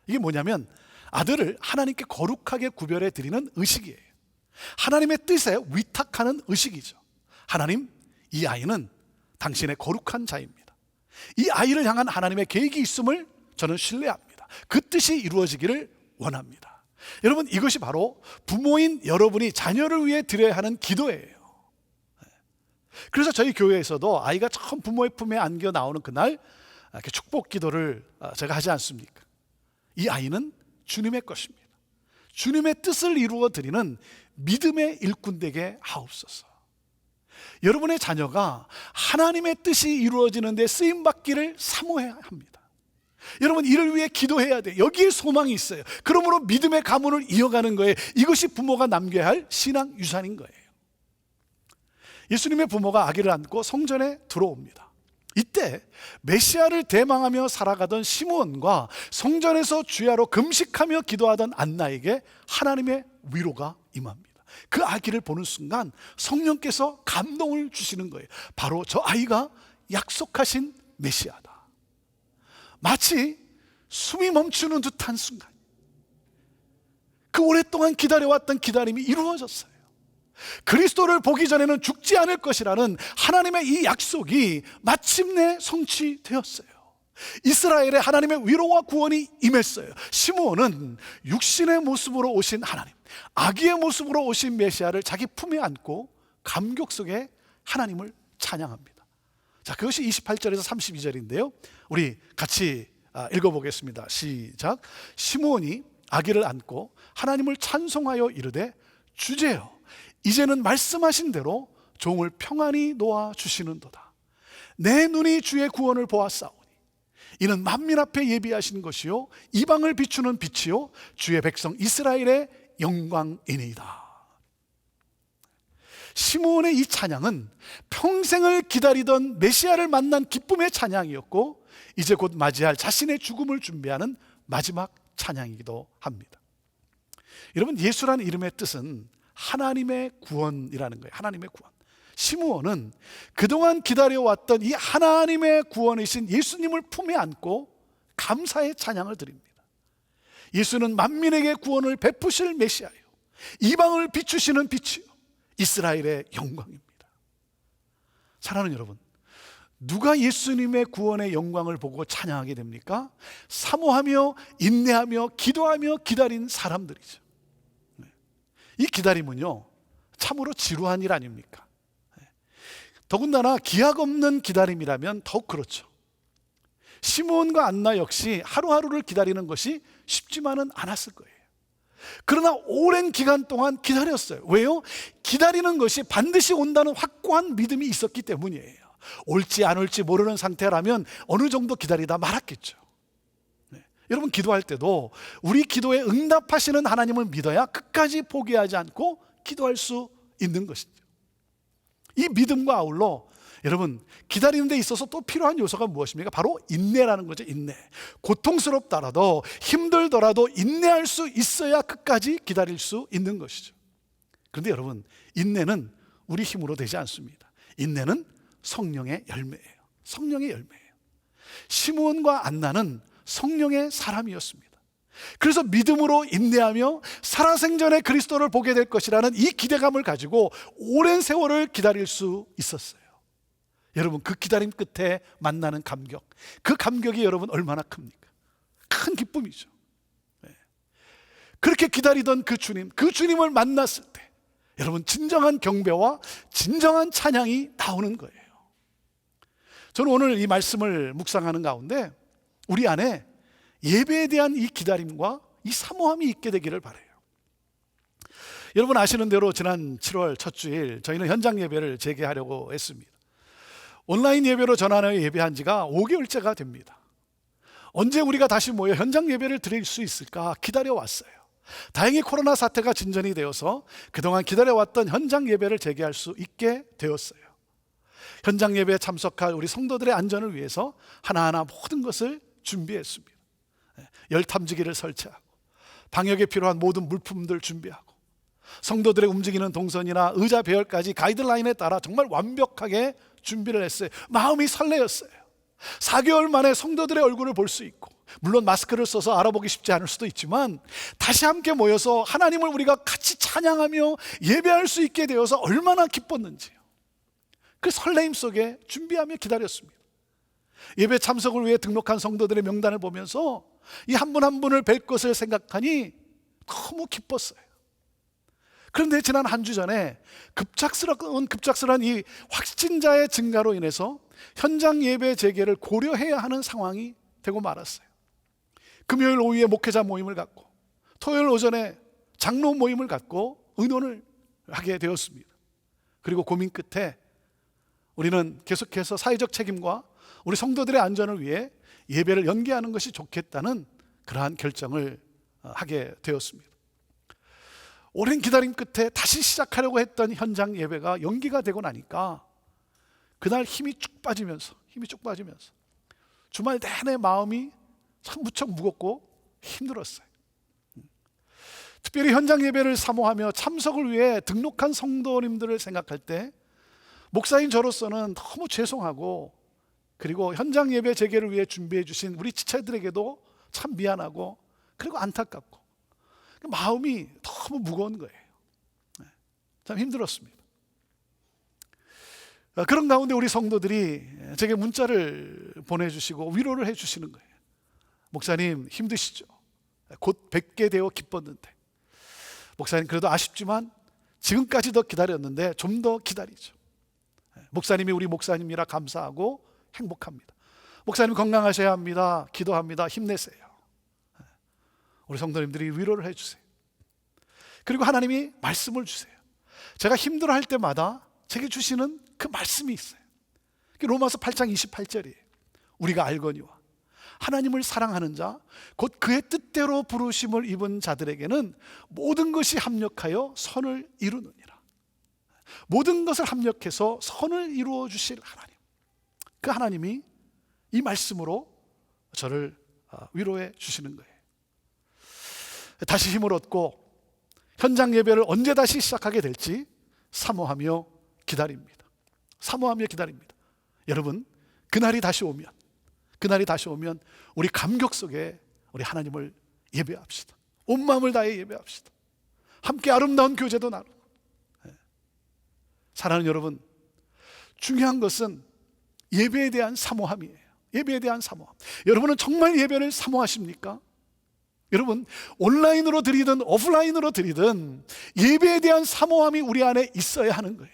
이게 뭐냐면 아들을 하나님께 거룩하게 구별해 드리는 의식이에요. 하나님의 뜻에 위탁하는 의식이죠. 하나님, 이 아이는 당신의 거룩한 자입니다. 이 아이를 향한 하나님의 계획이 있음을 저는 신뢰합니다. 그 뜻이 이루어지기를 원합니다. 여러분, 이것이 바로 부모인 여러분이 자녀를 위해 드려야 하는 기도예요. 그래서 저희 교회에서도 아이가 처음 부모의 품에 안겨 나오는 그날 이렇게 축복 기도를 제가 하지 않습니까? 이 아이는 주님의 것입니다. 주님의 뜻을 이루어 드리는 믿음의 일꾼 되게 하옵소서. 여러분의 자녀가 하나님의 뜻이 이루어지는 데 쓰임 받기를 사모해야 합니다. 여러분, 이를 위해 기도해야 돼요. 여기에 소망이 있어요. 그러므로 믿음의 가문을 이어가는 거예요. 이것이 부모가 남겨야 할 신앙 유산인 거예요. 예수님의 부모가 아기를 안고 성전에 들어옵니다. 이때 메시아를 대망하며 살아가던 시므온과 성전에서 주야로 금식하며 기도하던 안나에게 하나님의 위로가 임합니다. 그 아기를 보는 순간 성령께서 감동을 주시는 거예요. 바로 저 아이가 약속하신 메시아다. 마치 숨이 멈추는 듯한 순간, 그 오랫동안 기다려왔던 기다림이 이루어졌어요. 그리스도를 보기 전에는 죽지 않을 것이라는 하나님의 이 약속이 마침내 성취되었어요. 이스라엘의 하나님의 위로와 구원이 임했어요. 시므온은 육신의 모습으로 오신 하나님, 아기의 모습으로 오신 메시아를 자기 품에 안고 감격 속에 하나님을 찬양합니다. 자, 그것이 28절에서 32절인데요. 우리 같이 읽어보겠습니다. 시작. 시므온이 아기를 안고 하나님을 찬송하여 이르되 주제여, 이제는 말씀하신 대로 종을 평안히 놓아 주시는도다. 내 눈이 주의 구원을 보았사오니 이는 만민 앞에 예비하신 것이요 이방을 비추는 빛이요 주의 백성 이스라엘의 영광이니이다. 시므온의 이 찬양은 평생을 기다리던 메시아를 만난 기쁨의 찬양이었고 이제 곧 맞이할 자신의 죽음을 준비하는 마지막 찬양이기도 합니다. 여러분, 예수라는 이름의 뜻은 하나님의 구원이라는 거예요. 하나님의 구원. 시므온은 그동안 기다려왔던 이 하나님의 구원이신 예수님을 품에 안고 감사의 찬양을 드립니다. 예수는 만민에게 구원을 베푸실 메시아예요. 이방을 비추시는 빛이요 이스라엘의 영광입니다. 사랑하는 여러분, 누가 예수님의 구원의 영광을 보고 찬양하게 됩니까? 사모하며 인내하며 기도하며 기다린 사람들이죠. 이 기다림은요, 참으로 지루한 일 아닙니까? 더군다나 기약 없는 기다림이라면 더욱 그렇죠. 시므온과 안나 역시 하루하루를 기다리는 것이 쉽지만은 않았을 거예요. 그러나 오랜 기간 동안 기다렸어요. 왜요? 기다리는 것이 반드시 온다는 확고한 믿음이 있었기 때문이에요. 올지 안 올지 모르는 상태라면 어느 정도 기다리다 말았겠죠. 네. 여러분, 기도할 때도 우리 기도에 응답하시는 하나님을 믿어야 끝까지 포기하지 않고 기도할 수 있는 것이죠. 이 믿음과 아울러 여러분, 기다리는 데 있어서 또 필요한 요소가 무엇입니까? 바로 인내라는 거죠. 인내. 고통스럽더라도 힘들더라도 인내할 수 있어야 끝까지 기다릴 수 있는 것이죠. 그런데 여러분, 인내는 우리 힘으로 되지 않습니다. 인내는 성령의 열매예요. 성령의 열매예요. 시므온과 안나는 성령의 사람이었습니다. 그래서 믿음으로 인내하며 살아생전에 그리스도를 보게 될 것이라는 이 기대감을 가지고 오랜 세월을 기다릴 수 있었어요. 여러분, 그 기다림 끝에 만나는 감격, 그 감격이 여러분 얼마나 큽니까? 큰 기쁨이죠. 네. 그렇게 기다리던 그 주님을 만났을 때 여러분, 진정한 경배와 진정한 찬양이 나오는 거예요. 저는 오늘 이 말씀을 묵상하는 가운데 우리 안에 예배에 대한 이 기다림과 이 사모함이 있게 되기를 바라요. 여러분 아시는 대로 지난 7월 첫 주일 저희는 현장 예배를 재개하려고 했습니다. 온라인 예배로 전환하여 예배한 지가 5개월째가 됩니다. 언제 우리가 다시 모여 현장 예배를 드릴 수 있을까 기다려왔어요. 다행히 코로나 사태가 진전이 되어서 그동안 기다려왔던 현장 예배를 재개할 수 있게 되었어요. 현장 예배에 참석할 우리 성도들의 안전을 위해서 하나하나 모든 것을 준비했습니다. 열탐지기를 설치하고 방역에 필요한 모든 물품들 준비하고 성도들의 움직이는 동선이나 의자 배열까지 가이드라인에 따라 정말 완벽하게 준비를 했어요. 마음이 설레었어요. 4개월 만에 성도들의 얼굴을 볼 수 있고, 물론 마스크를 써서 알아보기 쉽지 않을 수도 있지만 다시 함께 모여서 하나님을 우리가 같이 찬양하며 예배할 수 있게 되어서 얼마나 기뻤는지요. 그 설레임 속에 준비하며 기다렸습니다. 예배 참석을 위해 등록한 성도들의 명단을 보면서 이 한 분 한 분을 뵐 것을 생각하니 너무 기뻤어요. 그런데 지난 한 주 전에 급작스러운 이 확진자의 증가로 인해서 현장 예배 재개를 고려해야 하는 상황이 되고 말았어요. 금요일 오후에 목회자 모임을 갖고 토요일 오전에 장로 모임을 갖고 의논을 하게 되었습니다. 그리고 고민 끝에 우리는 계속해서 사회적 책임과 우리 성도들의 안전을 위해 예배를 연기하는 것이 좋겠다는 그러한 결정을 하게 되었습니다. 오랜 기다림 끝에 다시 시작하려고 했던 현장 예배가 연기가 되고 나니까 그날 힘이 쭉 빠지면서 주말 내내 마음이 참 무척 무겁고 힘들었어요. 특별히 현장 예배를 사모하며 참석을 위해 등록한 성도님들을 생각할 때 목사인 저로서는 너무 죄송하고, 그리고 현장 예배 재개를 위해 준비해 주신 우리 지체들에게도 참 미안하고, 그리고 안타깝고, 마음이 너무 무거운 거예요. 참 힘들었습니다. 그런 가운데 우리 성도들이 제게 문자를 보내주시고 위로를 해주시는 거예요. 목사님 힘드시죠? 곧 뵙게 되어 기뻤는데, 목사님 그래도 아쉽지만 지금까지 더 기다렸는데 좀 더 기다리죠. 목사님이 우리 목사님이라 감사하고 행복합니다. 목사님 건강하셔야 합니다. 기도합니다. 힘내세요. 우리 성도님들이 위로를 해주세요. 그리고 하나님이 말씀을 주세요. 제가 힘들어할 때마다 제게 주시는 그 말씀이 있어요. 로마서 8장 28절이에요. 우리가 알거니와 하나님을 사랑하는 자 곧 그의 뜻대로 부르심을 입은 자들에게는 모든 것이 합력하여 선을 이루느니라. 모든 것을 합력해서 선을 이루어 주실 하나님, 그 하나님이 이 말씀으로 저를 위로해 주시는 거예요. 다시 힘을 얻고 현장 예배를 언제 다시 시작하게 될지 사모하며 기다립니다. 사모하며 기다립니다. 여러분, 그날이 다시 오면 우리 감격 속에 우리 하나님을 예배합시다. 온 마음을 다해 예배합시다. 함께 아름다운 교제도 나누고. 사랑하는 여러분, 중요한 것은 예배에 대한 사모함이에요. 예배에 대한 사모함. 여러분은 정말 예배를 사모하십니까? 여러분, 온라인으로 드리든 오프라인으로 드리든 예배에 대한 사모함이 우리 안에 있어야 하는 거예요.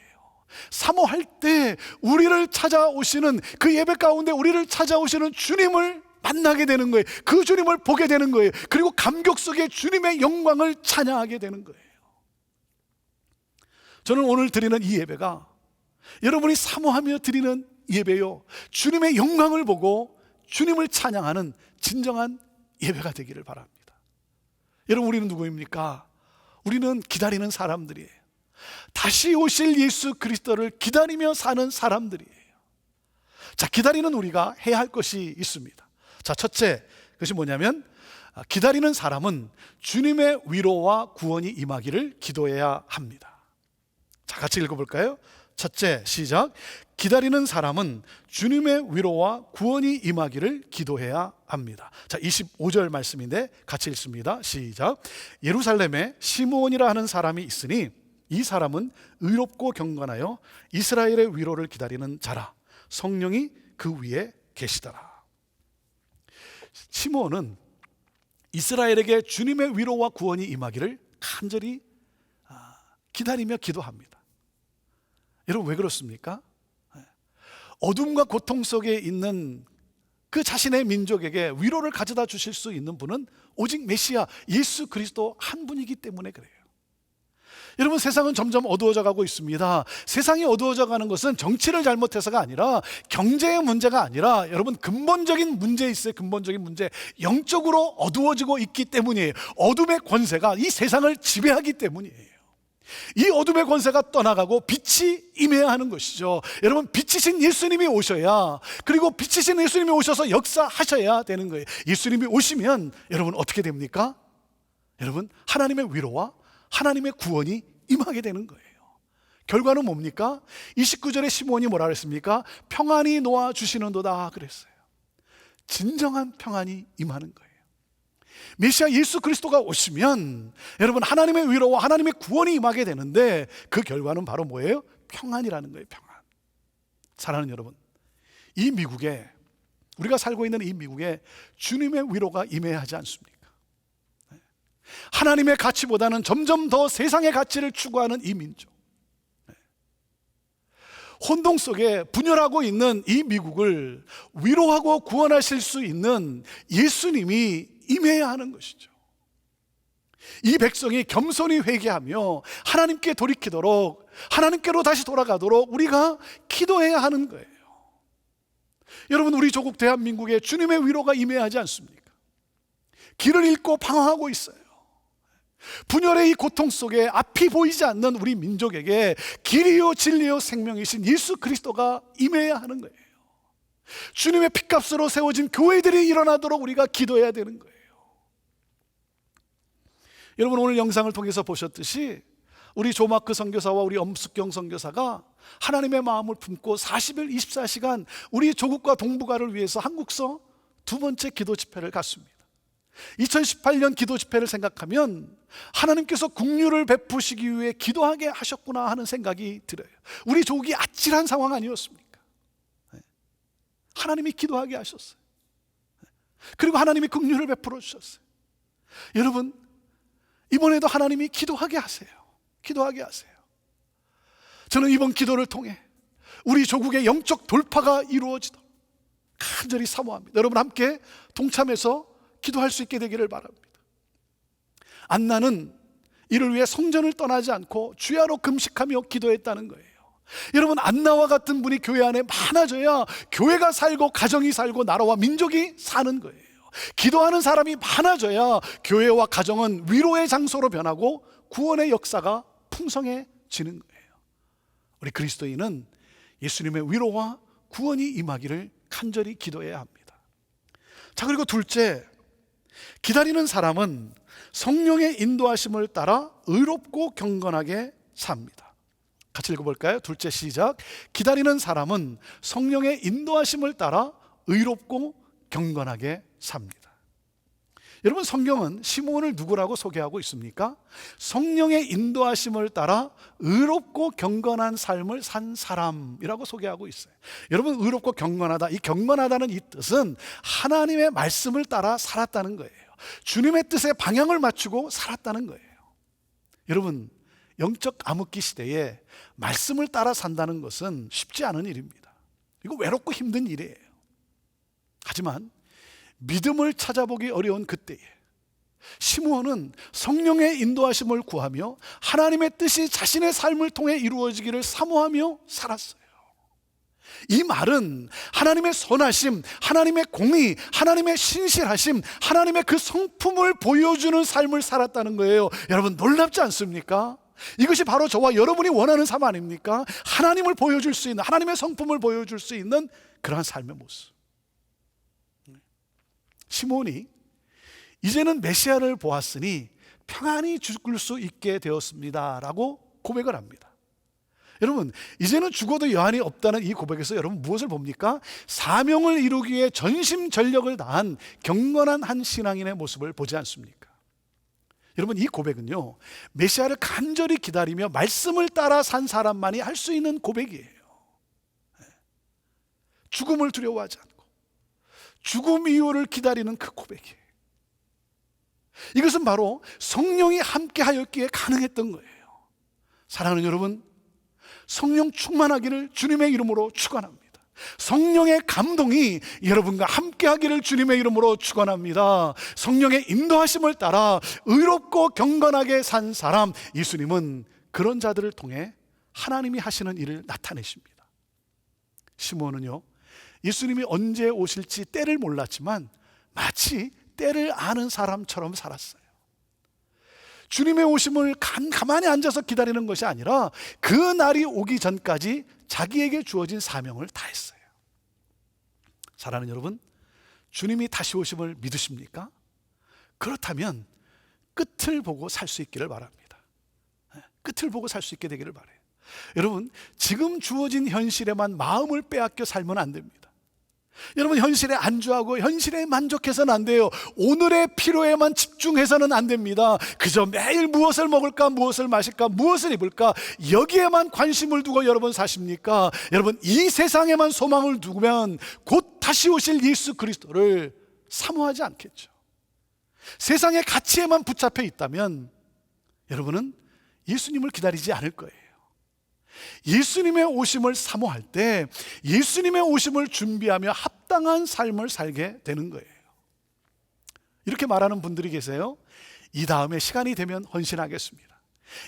사모할 때 우리를 찾아오시는, 그 예배 가운데 우리를 찾아오시는 주님을 만나게 되는 거예요. 그 주님을 보게 되는 거예요. 그리고 감격 속에 주님의 영광을 찬양하게 되는 거예요. 저는 오늘 드리는 이 예배가 여러분이 사모하며 드리는 예배요, 주님의 영광을 보고 주님을 찬양하는 진정한 예배가 되기를 바랍니다. 여러분, 우리는 누구입니까? 우리는 기다리는 사람들이에요. 다시 오실 예수 그리스도를 기다리며 사는 사람들이에요. 자, 기다리는 우리가 해야 할 것이 있습니다. 자, 첫째, 그것이 뭐냐면 기다리는 사람은 주님의 위로와 구원이 임하기를 기도해야 합니다. 자, 같이 읽어볼까요? 첫째, 시작. 기다리는 사람은 주님의 위로와 구원이 임하기를 기도해야 합니다. 자, 25절 말씀인데 같이 읽습니다. 시작. 예루살렘에 시므온이라 하는 사람이 있으니 이 사람은 의롭고 경건하여 이스라엘의 위로를 기다리는 자라. 성령이 그 위에 계시더라. 시므온은 이스라엘에게 주님의 위로와 구원이 임하기를 간절히 기다리며 기도합니다. 여러분, 왜 그렇습니까? 어둠과 고통 속에 있는 그 자신의 민족에게 위로를 가져다 주실 수 있는 분은 오직 메시아 예수 그리스도 한 분이기 때문에 그래요. 여러분, 세상은 점점 어두워져 가고 있습니다. 세상이 어두워져 가는 것은 정치를 잘못해서가 아니라, 경제의 문제가 아니라, 여러분, 근본적인 문제 있어요. 근본적인 문제. 영적으로 어두워지고 있기 때문이에요. 어둠의 권세가 이 세상을 지배하기 때문이에요. 이 어둠의 권세가 떠나가고 빛이 임해야 하는 것이죠. 여러분, 빛이신 예수님이 오셔야, 그리고 빛이신 예수님이 오셔서 역사하셔야 되는 거예요. 예수님이 오시면 여러분 어떻게 됩니까? 여러분, 하나님의 위로와 하나님의 구원이 임하게 되는 거예요. 결과는 뭡니까? 29절에 시므온이 뭐라 그랬습니까? 평안이 놓아 주시는도다 그랬어요. 진정한 평안이 임하는 거예요. 메시아 예수 그리스도가 오시면 여러분, 하나님의 위로와 하나님의 구원이 임하게 되는데 그 결과는 바로 뭐예요? 평안이라는 거예요. 평안. 사랑하는 여러분, 이 미국에, 우리가 살고 있는 이 미국에 주님의 위로가 임해야 하지 않습니까? 하나님의 가치보다는 점점 더 세상의 가치를 추구하는 이 민족, 혼동 속에 분열하고 있는 이 미국을 위로하고 구원하실 수 있는 예수님이 임해야 하는 것이죠. 이 백성이 겸손히 회개하며 하나님께 돌이키도록, 하나님께로 다시 돌아가도록 우리가 기도해야 하는 거예요. 여러분, 우리 조국 대한민국에 주님의 위로가 임해야 하지 않습니까? 길을 잃고 방황하고 있어요. 분열의 이 고통 속에 앞이 보이지 않는 우리 민족에게 길이요 진리요 생명이신 예수 그리스도가 임해야 하는 거예요. 주님의 핏값으로 세워진 교회들이 일어나도록 우리가 기도해야 되는 거예요. 여러분, 오늘 영상을 통해서 보셨듯이 우리 조마크 선교사와 우리 엄숙경 선교사가 하나님의 마음을 품고 40일 24시간 우리 조국과 동북아를 위해서 한국서 두 번째 기도 집회를 갔습니다. 2018년 기도 집회를 생각하면 하나님께서 긍휼을 베푸시기 위해 기도하게 하셨구나 하는 생각이 들어요. 우리 조국이 아찔한 상황 아니었습니까? 하나님이 기도하게 하셨어요. 그리고 하나님이 긍휼을 베풀어 주셨어요. 여러분, 이번에도 하나님이 기도하게 하세요. 기도하게 하세요. 저는 이번 기도를 통해 우리 조국의 영적 돌파가 이루어지도록 간절히 사모합니다. 여러분, 함께 동참해서 기도할 수 있게 되기를 바랍니다. 안나는 이를 위해 성전을 떠나지 않고 주야로 금식하며 기도했다는 거예요. 여러분, 안나와 같은 분이 교회 안에 많아져야 교회가 살고 가정이 살고 나라와 민족이 사는 거예요. 기도하는 사람이 많아져야 교회와 가정은 위로의 장소로 변하고 구원의 역사가 풍성해지는 거예요. 우리 그리스도인은 예수님의 위로와 구원이 임하기를 간절히 기도해야 합니다. 자, 그리고 둘째, 기다리는 사람은 성령의 인도하심을 따라 의롭고 경건하게 삽니다. 같이 읽어볼까요? 둘째, 시작. 기다리는 사람은 성령의 인도하심을 따라 의롭고 경건하게 삽니다. 여러분, 성경은 시므온을 누구라고 소개하고 있습니까? 성령의 인도하심을 따라 의롭고 경건한 삶을 산 사람이라고 소개하고 있어요. 여러분, 의롭고 경건하다, 이 경건하다는 이 뜻은 하나님의 말씀을 따라 살았다는 거예요. 주님의 뜻에 방향을 맞추고 살았다는 거예요. 여러분, 영적 암흑기 시대에 말씀을 따라 산다는 것은 쉽지 않은 일입니다. 이거 외롭고 힘든 일이에요. 하지만 믿음을 찾아보기 어려운 그때에 시므온은 성령의 인도하심을 구하며 하나님의 뜻이 자신의 삶을 통해 이루어지기를 사모하며 살았어요. 이 말은 하나님의 선하심, 하나님의 공의, 하나님의 신실하심, 하나님의 그 성품을 보여주는 삶을 살았다는 거예요. 여러분, 놀랍지 않습니까? 이것이 바로 저와 여러분이 원하는 삶 아닙니까? 하나님을 보여줄 수 있는, 하나님의 성품을 보여줄 수 있는 그러한 삶의 모습. 시므온이 이제는 메시아를 보았으니 평안히 죽을 수 있게 되었습니다 라고 고백을 합니다. 여러분, 이제는 죽어도 여한이 없다는 이 고백에서 여러분 무엇을 봅니까? 사명을 이루기 위해 전심전력을 다한 경건한 한 신앙인의 모습을 보지 않습니까? 여러분, 이 고백은요, 메시아를 간절히 기다리며 말씀을 따라 산 사람만이 할 수 있는 고백이에요. 죽음을 두려워하지 않고 죽음 이후를 기다리는 그 고백이에요. 이것은 바로 성령이 함께 하였기에 가능했던 거예요. 사랑하는 여러분, 성령 충만하기를 주님의 이름으로 축원합니다. 성령의 감동이 여러분과 함께 하기를 주님의 이름으로 축원합니다. 성령의 인도하심을 따라 의롭고 경건하게 산 사람, 예수님은 그런 자들을 통해 하나님이 하시는 일을 나타내십니다. 시므온은요, 예수님이 언제 오실지 때를 몰랐지만 마치 때를 아는 사람처럼 살았어요. 주님의 오심을 가만히 앉아서 기다리는 것이 아니라 그 날이 오기 전까지 자기에게 주어진 사명을 다했어요. 사랑하는 여러분, 주님이 다시 오심을 믿으십니까? 그렇다면 끝을 보고 살 수 있기를 바랍니다. 끝을 보고 살 수 있게 되기를 바라요. 여러분, 지금 주어진 현실에만 마음을 빼앗겨 살면 안 됩니다. 여러분, 현실에 안주하고 현실에 만족해서는 안 돼요. 오늘의 필요에만 집중해서는 안 됩니다. 그저 매일 무엇을 먹을까, 무엇을 마실까, 무엇을 입을까, 여기에만 관심을 두고 여러분 사십니까? 여러분, 이 세상에만 소망을 두면 곧 다시 오실 예수 그리스도를 사모하지 않겠죠. 세상의 가치에만 붙잡혀 있다면 여러분은 예수님을 기다리지 않을 거예요. 예수님의 오심을 사모할 때 예수님의 오심을 준비하며 합당한 삶을 살게 되는 거예요. 이렇게 말하는 분들이 계세요. 이 다음에 시간이 되면 헌신하겠습니다.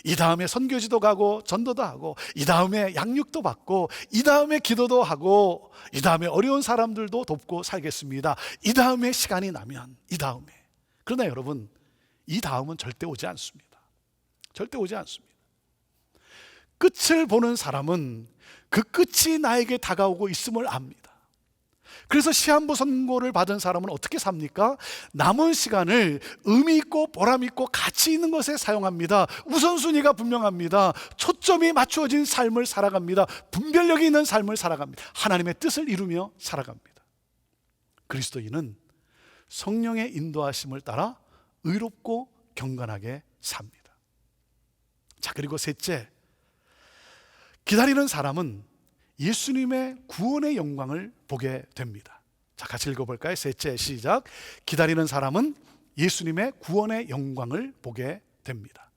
이 다음에 선교지도 가고 전도도 하고, 이 다음에 양육도 받고, 이 다음에 기도도 하고, 이 다음에 어려운 사람들도 돕고 살겠습니다. 이 다음에 시간이 나면, 이 다음에. 그러나 여러분, 이 다음은 절대 오지 않습니다. 절대 오지 않습니다. 끝을 보는 사람은 그 끝이 나에게 다가오고 있음을 압니다. 그래서 시한부 선고를 받은 사람은 어떻게 삽니까? 남은 시간을 의미 있고 보람 있고 가치 있는 것에 사용합니다. 우선순위가 분명합니다. 초점이 맞추어진 삶을 살아갑니다. 분별력이 있는 삶을 살아갑니다. 하나님의 뜻을 이루며 살아갑니다. 그리스도인은 성령의 인도하심을 따라 의롭고 경건하게 삽니다. 자, 그리고 셋째, 기다리는 사람은 예수님의 구원의 영광을 보게 됩니다. 자, 같이 읽어볼까요? 셋째, 시작. 기다리는 사람은 예수님의 구원의 영광을 보게 됩니다.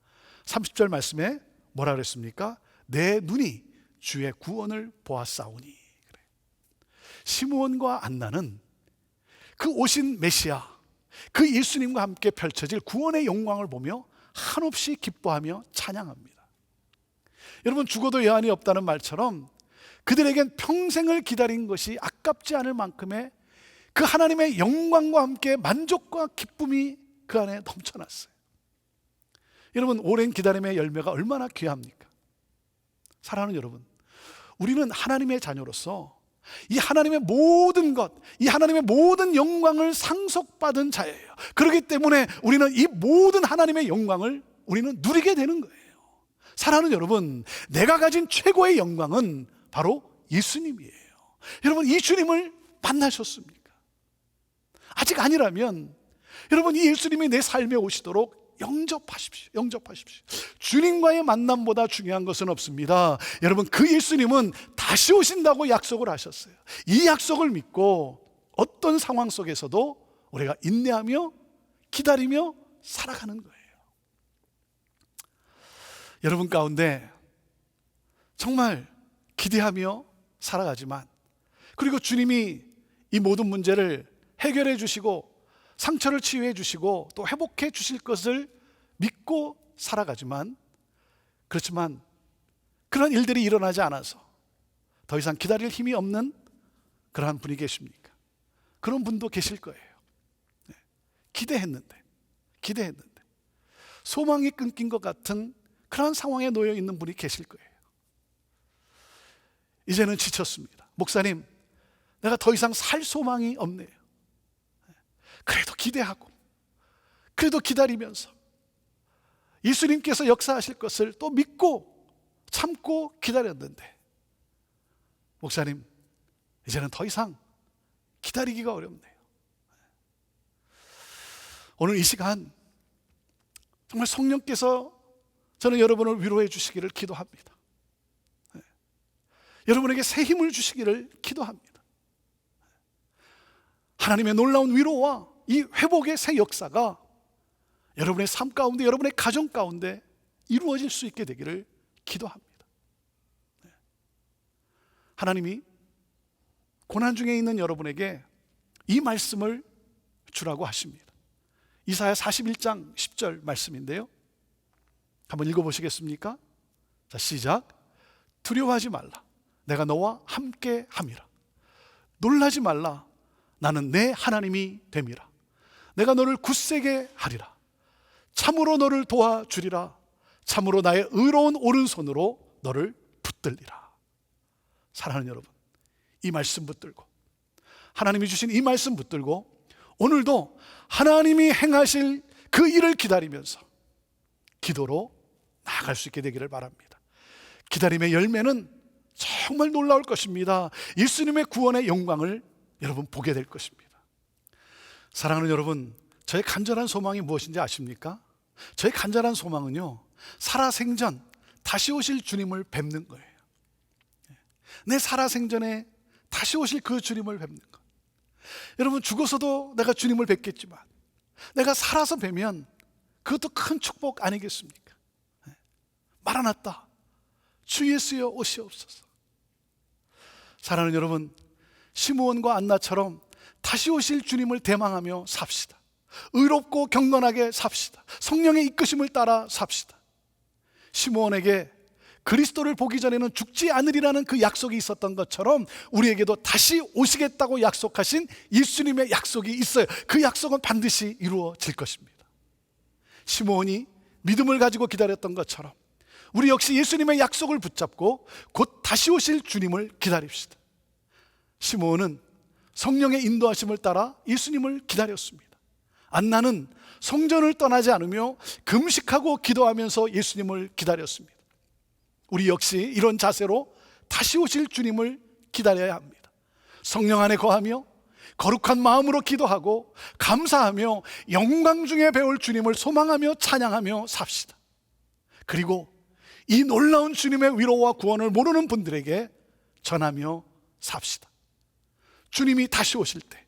30절 말씀에 뭐라 그랬습니까? 내 눈이 주의 구원을 보았사오니. 시므온과 안나는 그 오신 메시아, 그 예수님과 함께 펼쳐질 구원의 영광을 보며 한없이 기뻐하며 찬양합니다. 여러분, 죽어도 여한이 없다는 말처럼 그들에겐 평생을 기다린 것이 아깝지 않을 만큼의 그 하나님의 영광과 함께 만족과 기쁨이 그 안에 넘쳐났어요. 여러분, 오랜 기다림의 열매가 얼마나 귀합니까? 사랑하는 여러분, 우리는 하나님의 자녀로서 이 하나님의 모든 것, 이 하나님의 모든 영광을 상속받은 자예요. 그렇기 때문에 우리는 이 모든 하나님의 영광을 우리는 누리게 되는 거예요. 사랑하는 여러분, 내가 가진 최고의 영광은 바로 예수님이에요. 여러분, 이 주님을 만나셨습니까? 아직 아니라면 여러분, 이 예수님이 내 삶에 오시도록 영접하십시오. 영접하십시오. 주님과의 만남보다 중요한 것은 없습니다. 여러분, 그 예수님은 다시 오신다고 약속을 하셨어요. 이 약속을 믿고 어떤 상황 속에서도 우리가 인내하며 기다리며 살아가는 거예요. 여러분 가운데 정말 기대하며 살아가지만, 그리고 주님이 이 모든 문제를 해결해 주시고 상처를 치유해 주시고 또 회복해 주실 것을 믿고 살아가지만, 그렇지만 그런 일들이 일어나지 않아서 더 이상 기다릴 힘이 없는 그러한 분이 계십니까? 그런 분도 계실 거예요. 기대했는데 소망이 끊긴 것 같은 그런 상황에 놓여 있는 분이 계실 거예요. 이제는 지쳤습니다. 목사님, 내가 더 이상 살 소망이 없네요. 그래도 기대하고, 그래도 기다리면서 예수님께서 역사하실 것을 또 믿고 참고 기다렸는데, 목사님, 이제는 더 이상 기다리기가 어렵네요. 오늘 이 시간 정말 성령께서 저는 여러분을 위로해 주시기를 기도합니다. 여러분에게 새 힘을 주시기를 기도합니다. 하나님의 놀라운 위로와 이 회복의 새 역사가 여러분의 삶 가운데, 여러분의 가정 가운데 이루어질 수 있게 되기를 기도합니다. 하나님이 고난 중에 있는 여러분에게 이 말씀을 주라고 하십니다. 이사야 41장 10절 말씀인데요, 한번 읽어보시겠습니까? 자, 시작. 두려워하지 말라, 내가 너와 함께 함이라. 놀라지 말라, 나는 내 하나님이 됨이라. 내가 너를 굳세게 하리라. 참으로 너를 도와주리라. 참으로 나의 의로운 오른손으로 너를 붙들리라. 사랑하는 여러분, 이 말씀 붙들고, 하나님이 주신 이 말씀 붙들고 오늘도 하나님이 행하실 그 일을 기다리면서 기도로 나아갈 수 있게 되기를 바랍니다. 기다림의 열매는 정말 놀라울 것입니다. 예수님의 구원의 영광을 여러분 보게 될 것입니다. 사랑하는 여러분, 저의 간절한 소망이 무엇인지 아십니까? 저의 간절한 소망은요, 살아생전 다시 오실 주님을 뵙는 거예요. 내 살아생전에 다시 오실 그 주님을 뵙는 것. 여러분, 죽어서도 내가 주님을 뵙겠지만 내가 살아서 뵈면 그것도 큰 축복 아니겠습니까? 마라나타, 주 예수여 오시옵소서. 사랑하는 여러분, 시므온과 안나처럼 다시 오실 주님을 대망하며 삽시다. 의롭고 경건하게 삽시다. 성령의 이끄심을 따라 삽시다. 시므온에게 그리스도를 보기 전에는 죽지 않으리라는 그 약속이 있었던 것처럼 우리에게도 다시 오시겠다고 약속하신 예수님의 약속이 있어요. 그 약속은 반드시 이루어질 것입니다. 시므온이 믿음을 가지고 기다렸던 것처럼 우리 역시 예수님의 약속을 붙잡고 곧 다시 오실 주님을 기다립시다. 시므온은 성령의 인도하심을 따라 예수님을 기다렸습니다. 안나는 성전을 떠나지 않으며 금식하고 기도하면서 예수님을 기다렸습니다. 우리 역시 이런 자세로 다시 오실 주님을 기다려야 합니다. 성령 안에 거하며 거룩한 마음으로 기도하고 감사하며 영광 중에 배울 주님을 소망하며 찬양하며 삽시다. 그리고 이 놀라운 주님의 위로와 구원을 모르는 분들에게 전하며 삽시다. 주님이 다시 오실 때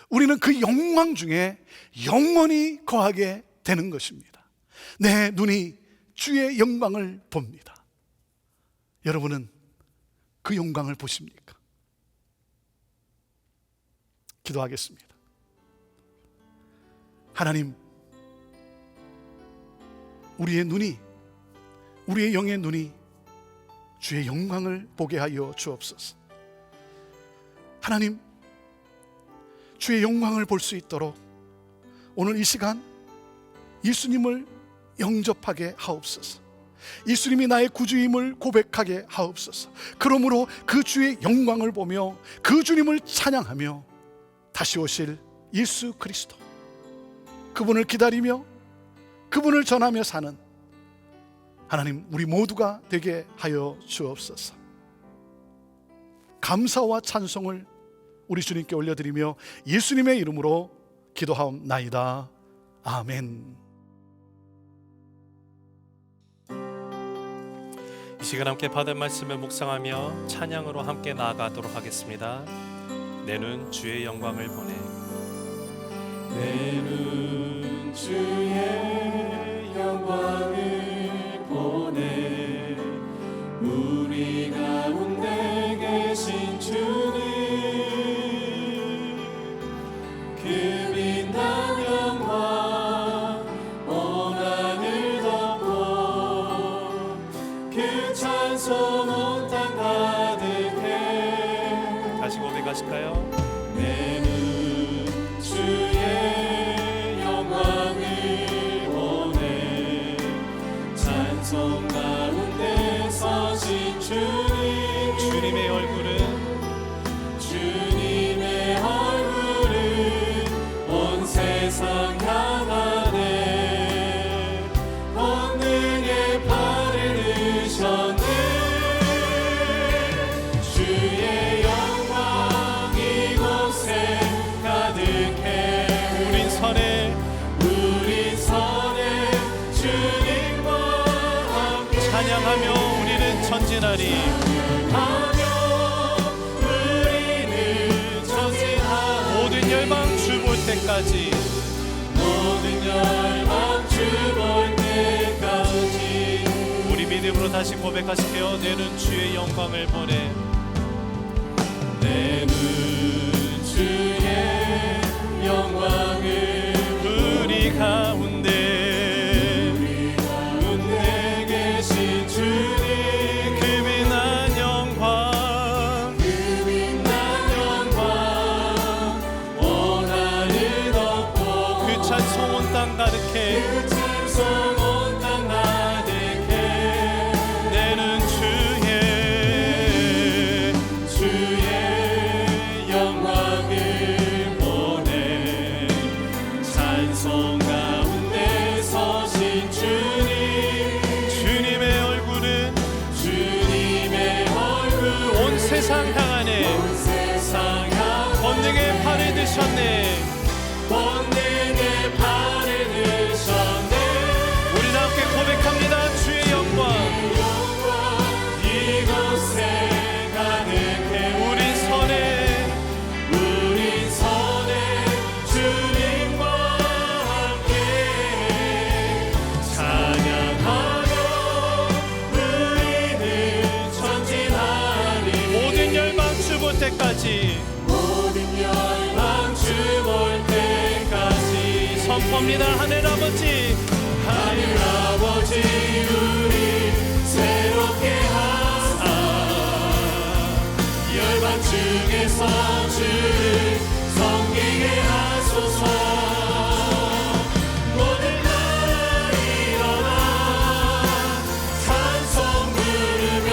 우리는 그 영광 중에 영원히 거하게 되는 것입니다. 내 눈이 주의 영광을 봅니다. 여러분은 그 영광을 보십니까? 기도하겠습니다. 하나님, 우리의 눈이, 우리의 영의 눈이 주의 영광을 보게 하여 주옵소서. 하나님, 주의 영광을 볼 수 있도록 오늘 이 시간 예수님을 영접하게 하옵소서. 예수님이 나의 구주임을 고백하게 하옵소서. 그러므로 그 주의 영광을 보며 그 주님을 찬양하며 다시 오실 예수 그리스도, 그분을 기다리며 그분을 전하며 사는 하나님, 우리 모두가 되게 하여 주옵소서. 감사와 찬송을 우리 주님께 올려드리며 예수님의 이름으로 기도하옵나이다. 아멘. 이 시간 함께 받은 말씀을 묵상하며 찬양으로 함께 나아가도록 하겠습니다. 내 눈 주의 영광을 보네. 내 눈 주의 영광을 보내 우리 가운데 계신 주님 그 빛난 영광 온 하늘 덮고 그 찬송 온 땅 가득해 다시 고백하실까요? 내는 주의 영광을 보내 찬송 가운데 서신 주님 주님의 얼굴은 온 세상 향하네 권능의 팔을 드셨네 주의 영광 이곳에 가득해 우린 선해 주님과 함께 찬양하며 우리는 전진하리 모든 열방 주 볼 때까지 우리 믿음으로 다시 고백하실게요. 내는 주의 영광을 보내 내는 주의 영광을 우리 가운데 계신 주님 그 빛난 영광 온 하늘 덮고 그 찬송 온 땅 가득해 내는 주의 영광을 보내 찬송 가운데 서신 주님 주님의 얼굴 온 세상 향하네 권능의 팔을 드셨네 우리 다 함께 고백합니다. 주의 영광 이곳에 가득해 우린 선해 주님과 함께 찬양하며 우리는 전진하리 모든 열방 주 볼 때까지 선포합니다. 하늘 아버지 우리 새롭게 하사 열방 중에서 주를 섬기게 하소서 모든 나라 일어나 찬송 부르며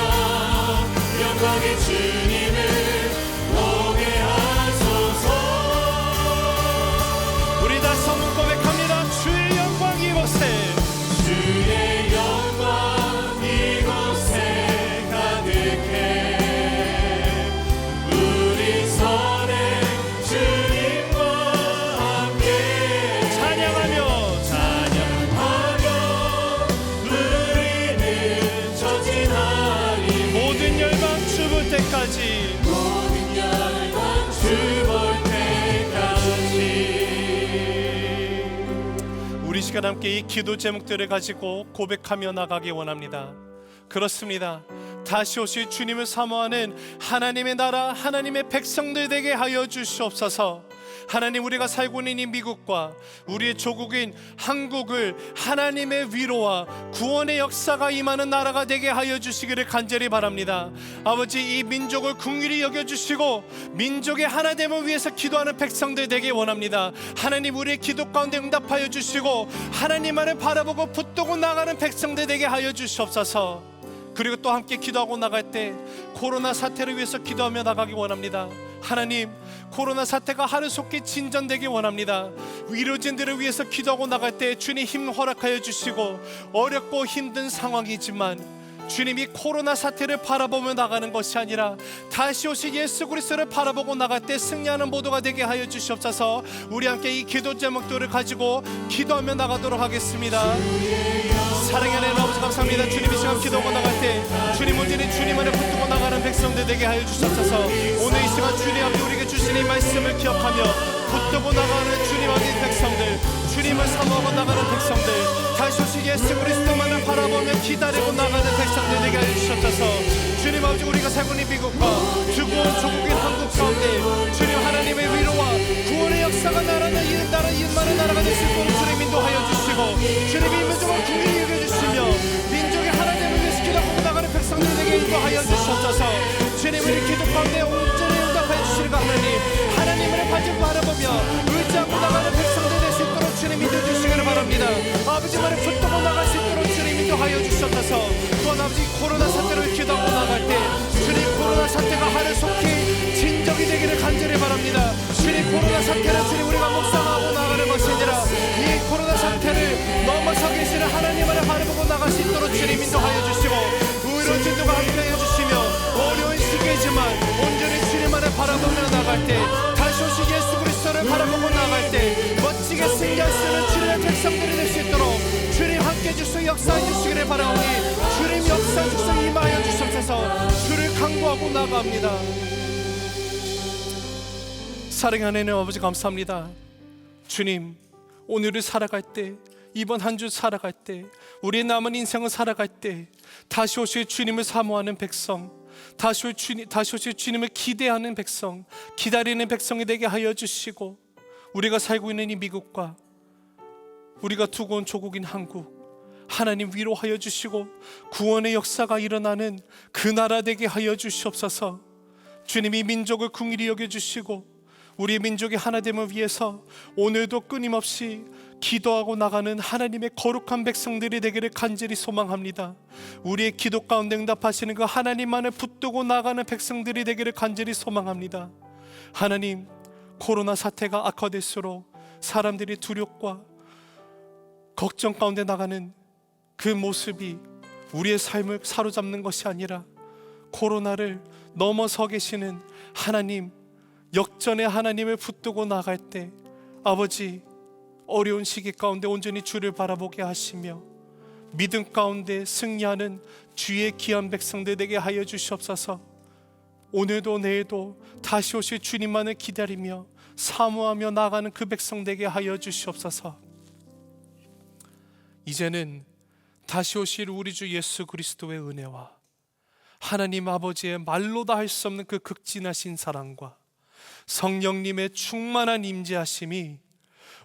영광의 주님을 보게 하소서 우리 다 성문 고백합니다. 주의 영광 이곳에 가득해 우리 선해 주님과 함께 찬양하며 우리는 전진하리 모든 열방 주 볼 때까지 우리 시간 함께 이 기도 제목들을 가지고 고백하며 나가기 원합니다. 그렇습니다. 다시 오실 주님을 사모하는 하나님의 나라 하나님의 백성들 되게 하여 주시옵소서. 하나님 우리가 살고 있는 이 미국과 우리의 조국인 한국을 하나님의 위로와 구원의 역사가 임하는 나라가 되게 하여 주시기를 간절히 바랍니다. 아버지 이 민족을 긍휼히 여겨주시고 민족의 하나됨을 위해서 기도하는 백성들 되게 원합니다. 하나님 우리의 기도 가운데 응답하여 주시고 하나님만을 바라보고 붙들고 나가는 백성들 되게 하여 주시옵소서. 그리고 또 함께 기도하고 나갈 때 코로나 사태를 위해서 기도하며 나가기 원합니다. 하나님 코로나 사태가 하루속히 진전되기 원합니다. 의료진들을 위해서 기도하고 나갈 때 주님 힘 허락하여 주시고 어렵고 힘든 상황이지만 주님이 코로나 사태를 바라보며 나가는 것이 아니라 다시 오실 예수 그리스도를 바라보고 나갈 때 승리하는 모두가 되게 하여 주시옵소서. 우리 함께 이 기도 제목들을 가지고 기도하며 나가도록 하겠습니다. 사랑의 하나님 아버지 감사합니다. 주님이 시간 기도하고 나갈 때 주님 온전히 주님 안에 붙들고 나가는 백성들 되게 하여 주시옵소서. 오늘 이 시간 주님 앞에 우리에게 주신 이 말씀을 기억하며 붙들고 나가는 주님 아버지 백성들 주님을 사모하고 나가는 백성들, 다시 오실 예수 그리스도만을 바라보며 기다리고 나가는 백성들 되게 하여 주셨소서. 주님 아버지, 우리가 살고 있는 미국과 주권 조국인 한국 가운데 주님 하나님의 위로와 구원의 역사가 나라는 이 나라 이웃만의 나라가 될 수 있도록 주님 인도하여 주시고, 주님이 민족을 궁일히 여겨주시며 민족의 하나님을 위해서 기도하고 나가는 백성들에게 인도하여 주셨소서. 주님 우리 기도 가운데 온전히 응답하여 주시는 하나님, 하나님을 바짝 바라보며 의지하고 나가는 백성들 될 수 있도록 주님 믿어주시기를 바랍니다. 아버지만을 붙들고 나갈 수 있도록 주님 인도하여 주셨소서. 또한 아버지, 코로나 사태를 기도하고 나갈 때 주님 코로나 사태가 하늘 속히 진정이 되기를 간절히 바랍니다. 주님 코로나 사태는 주님 우리가 묵상하고 나가는 것이 아니라 이 코로나 사태를 넘어서 계시는 하나님만을 바라보고 나갈 수 있도록 주님 인도하여 주시고, 의로운 진도가 함께하여 주시며 어려운 시기지만 온전히 주님만을 바라보며 나갈 때, 다시 오신 예수 그리스도를 바라보고 나갈 때 멋지게 승리할 수 있는 주님의 백성들이 될 수 있도록 주님 함께해 주시고 역사해 주시기를 바라오니, 주님 역사해 주시고 임하여 주옵소서. 주를 간구하고 나갑니다. 사랑하는 하나님 아버지, 감사합니다. 주님, 오늘을 살아갈 때, 이번 한 주 살아갈 때, 우리의 남은 인생을 살아갈 때 다시 오실 주님을 사모하는 백성, 다시 오실 주님을 기대하는 백성, 기다리는 백성이 되게 하여 주시고, 우리가 살고 있는 이 미국과 우리가 두고 온 조국인 한국, 하나님 위로하여 주시고 구원의 역사가 일어나는 그 나라 되게 하여 주시옵소서. 주님이 민족을 긍휼히 여겨주시고 우리의 민족의 하나됨을 위해서 오늘도 끊임없이 기도하고 나가는 하나님의 거룩한 백성들이 되기를 간절히 소망합니다. 우리의 기도 가운데 응답하시는 그 하나님만을 붙들고 나가는 백성들이 되기를 간절히 소망합니다. 하나님, 코로나 사태가 악화될수록 사람들이 두렵과 걱정 가운데 나가는 그 모습이 우리의 삶을 사로잡는 것이 아니라 코로나를 넘어서 계시는 하나님, 역전의 하나님을 붙들고 나갈 때 아버지, 어려운 시기 가운데 온전히 주를 바라보게 하시며 믿음 가운데 승리하는 주의 귀한 백성들 되게 하여 주시옵소서. 오늘도 내일도 다시 오실 주님만을 기다리며 사모하며 나가는 그 백성 되게 하여 주시옵소서. 이제는 다시 오실 우리 주 예수 그리스도의 은혜와 하나님 아버지의 말로 다 할 수 없는 그 극진하신 사랑과 성령님의 충만한 임재하심이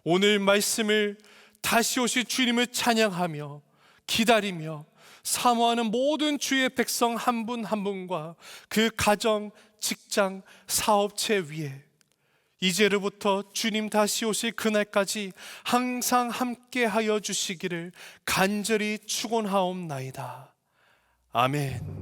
오늘 말씀을 다시 오실 주님을 찬양하며 기다리며 사모하는 모든 주의 백성 한 분 한 분과 그 가정, 직장, 사업체 위에 이제로부터 주님 다시 오실 그날까지 항상 함께 하여 주시기를 간절히 축원하옵나이다. 아멘.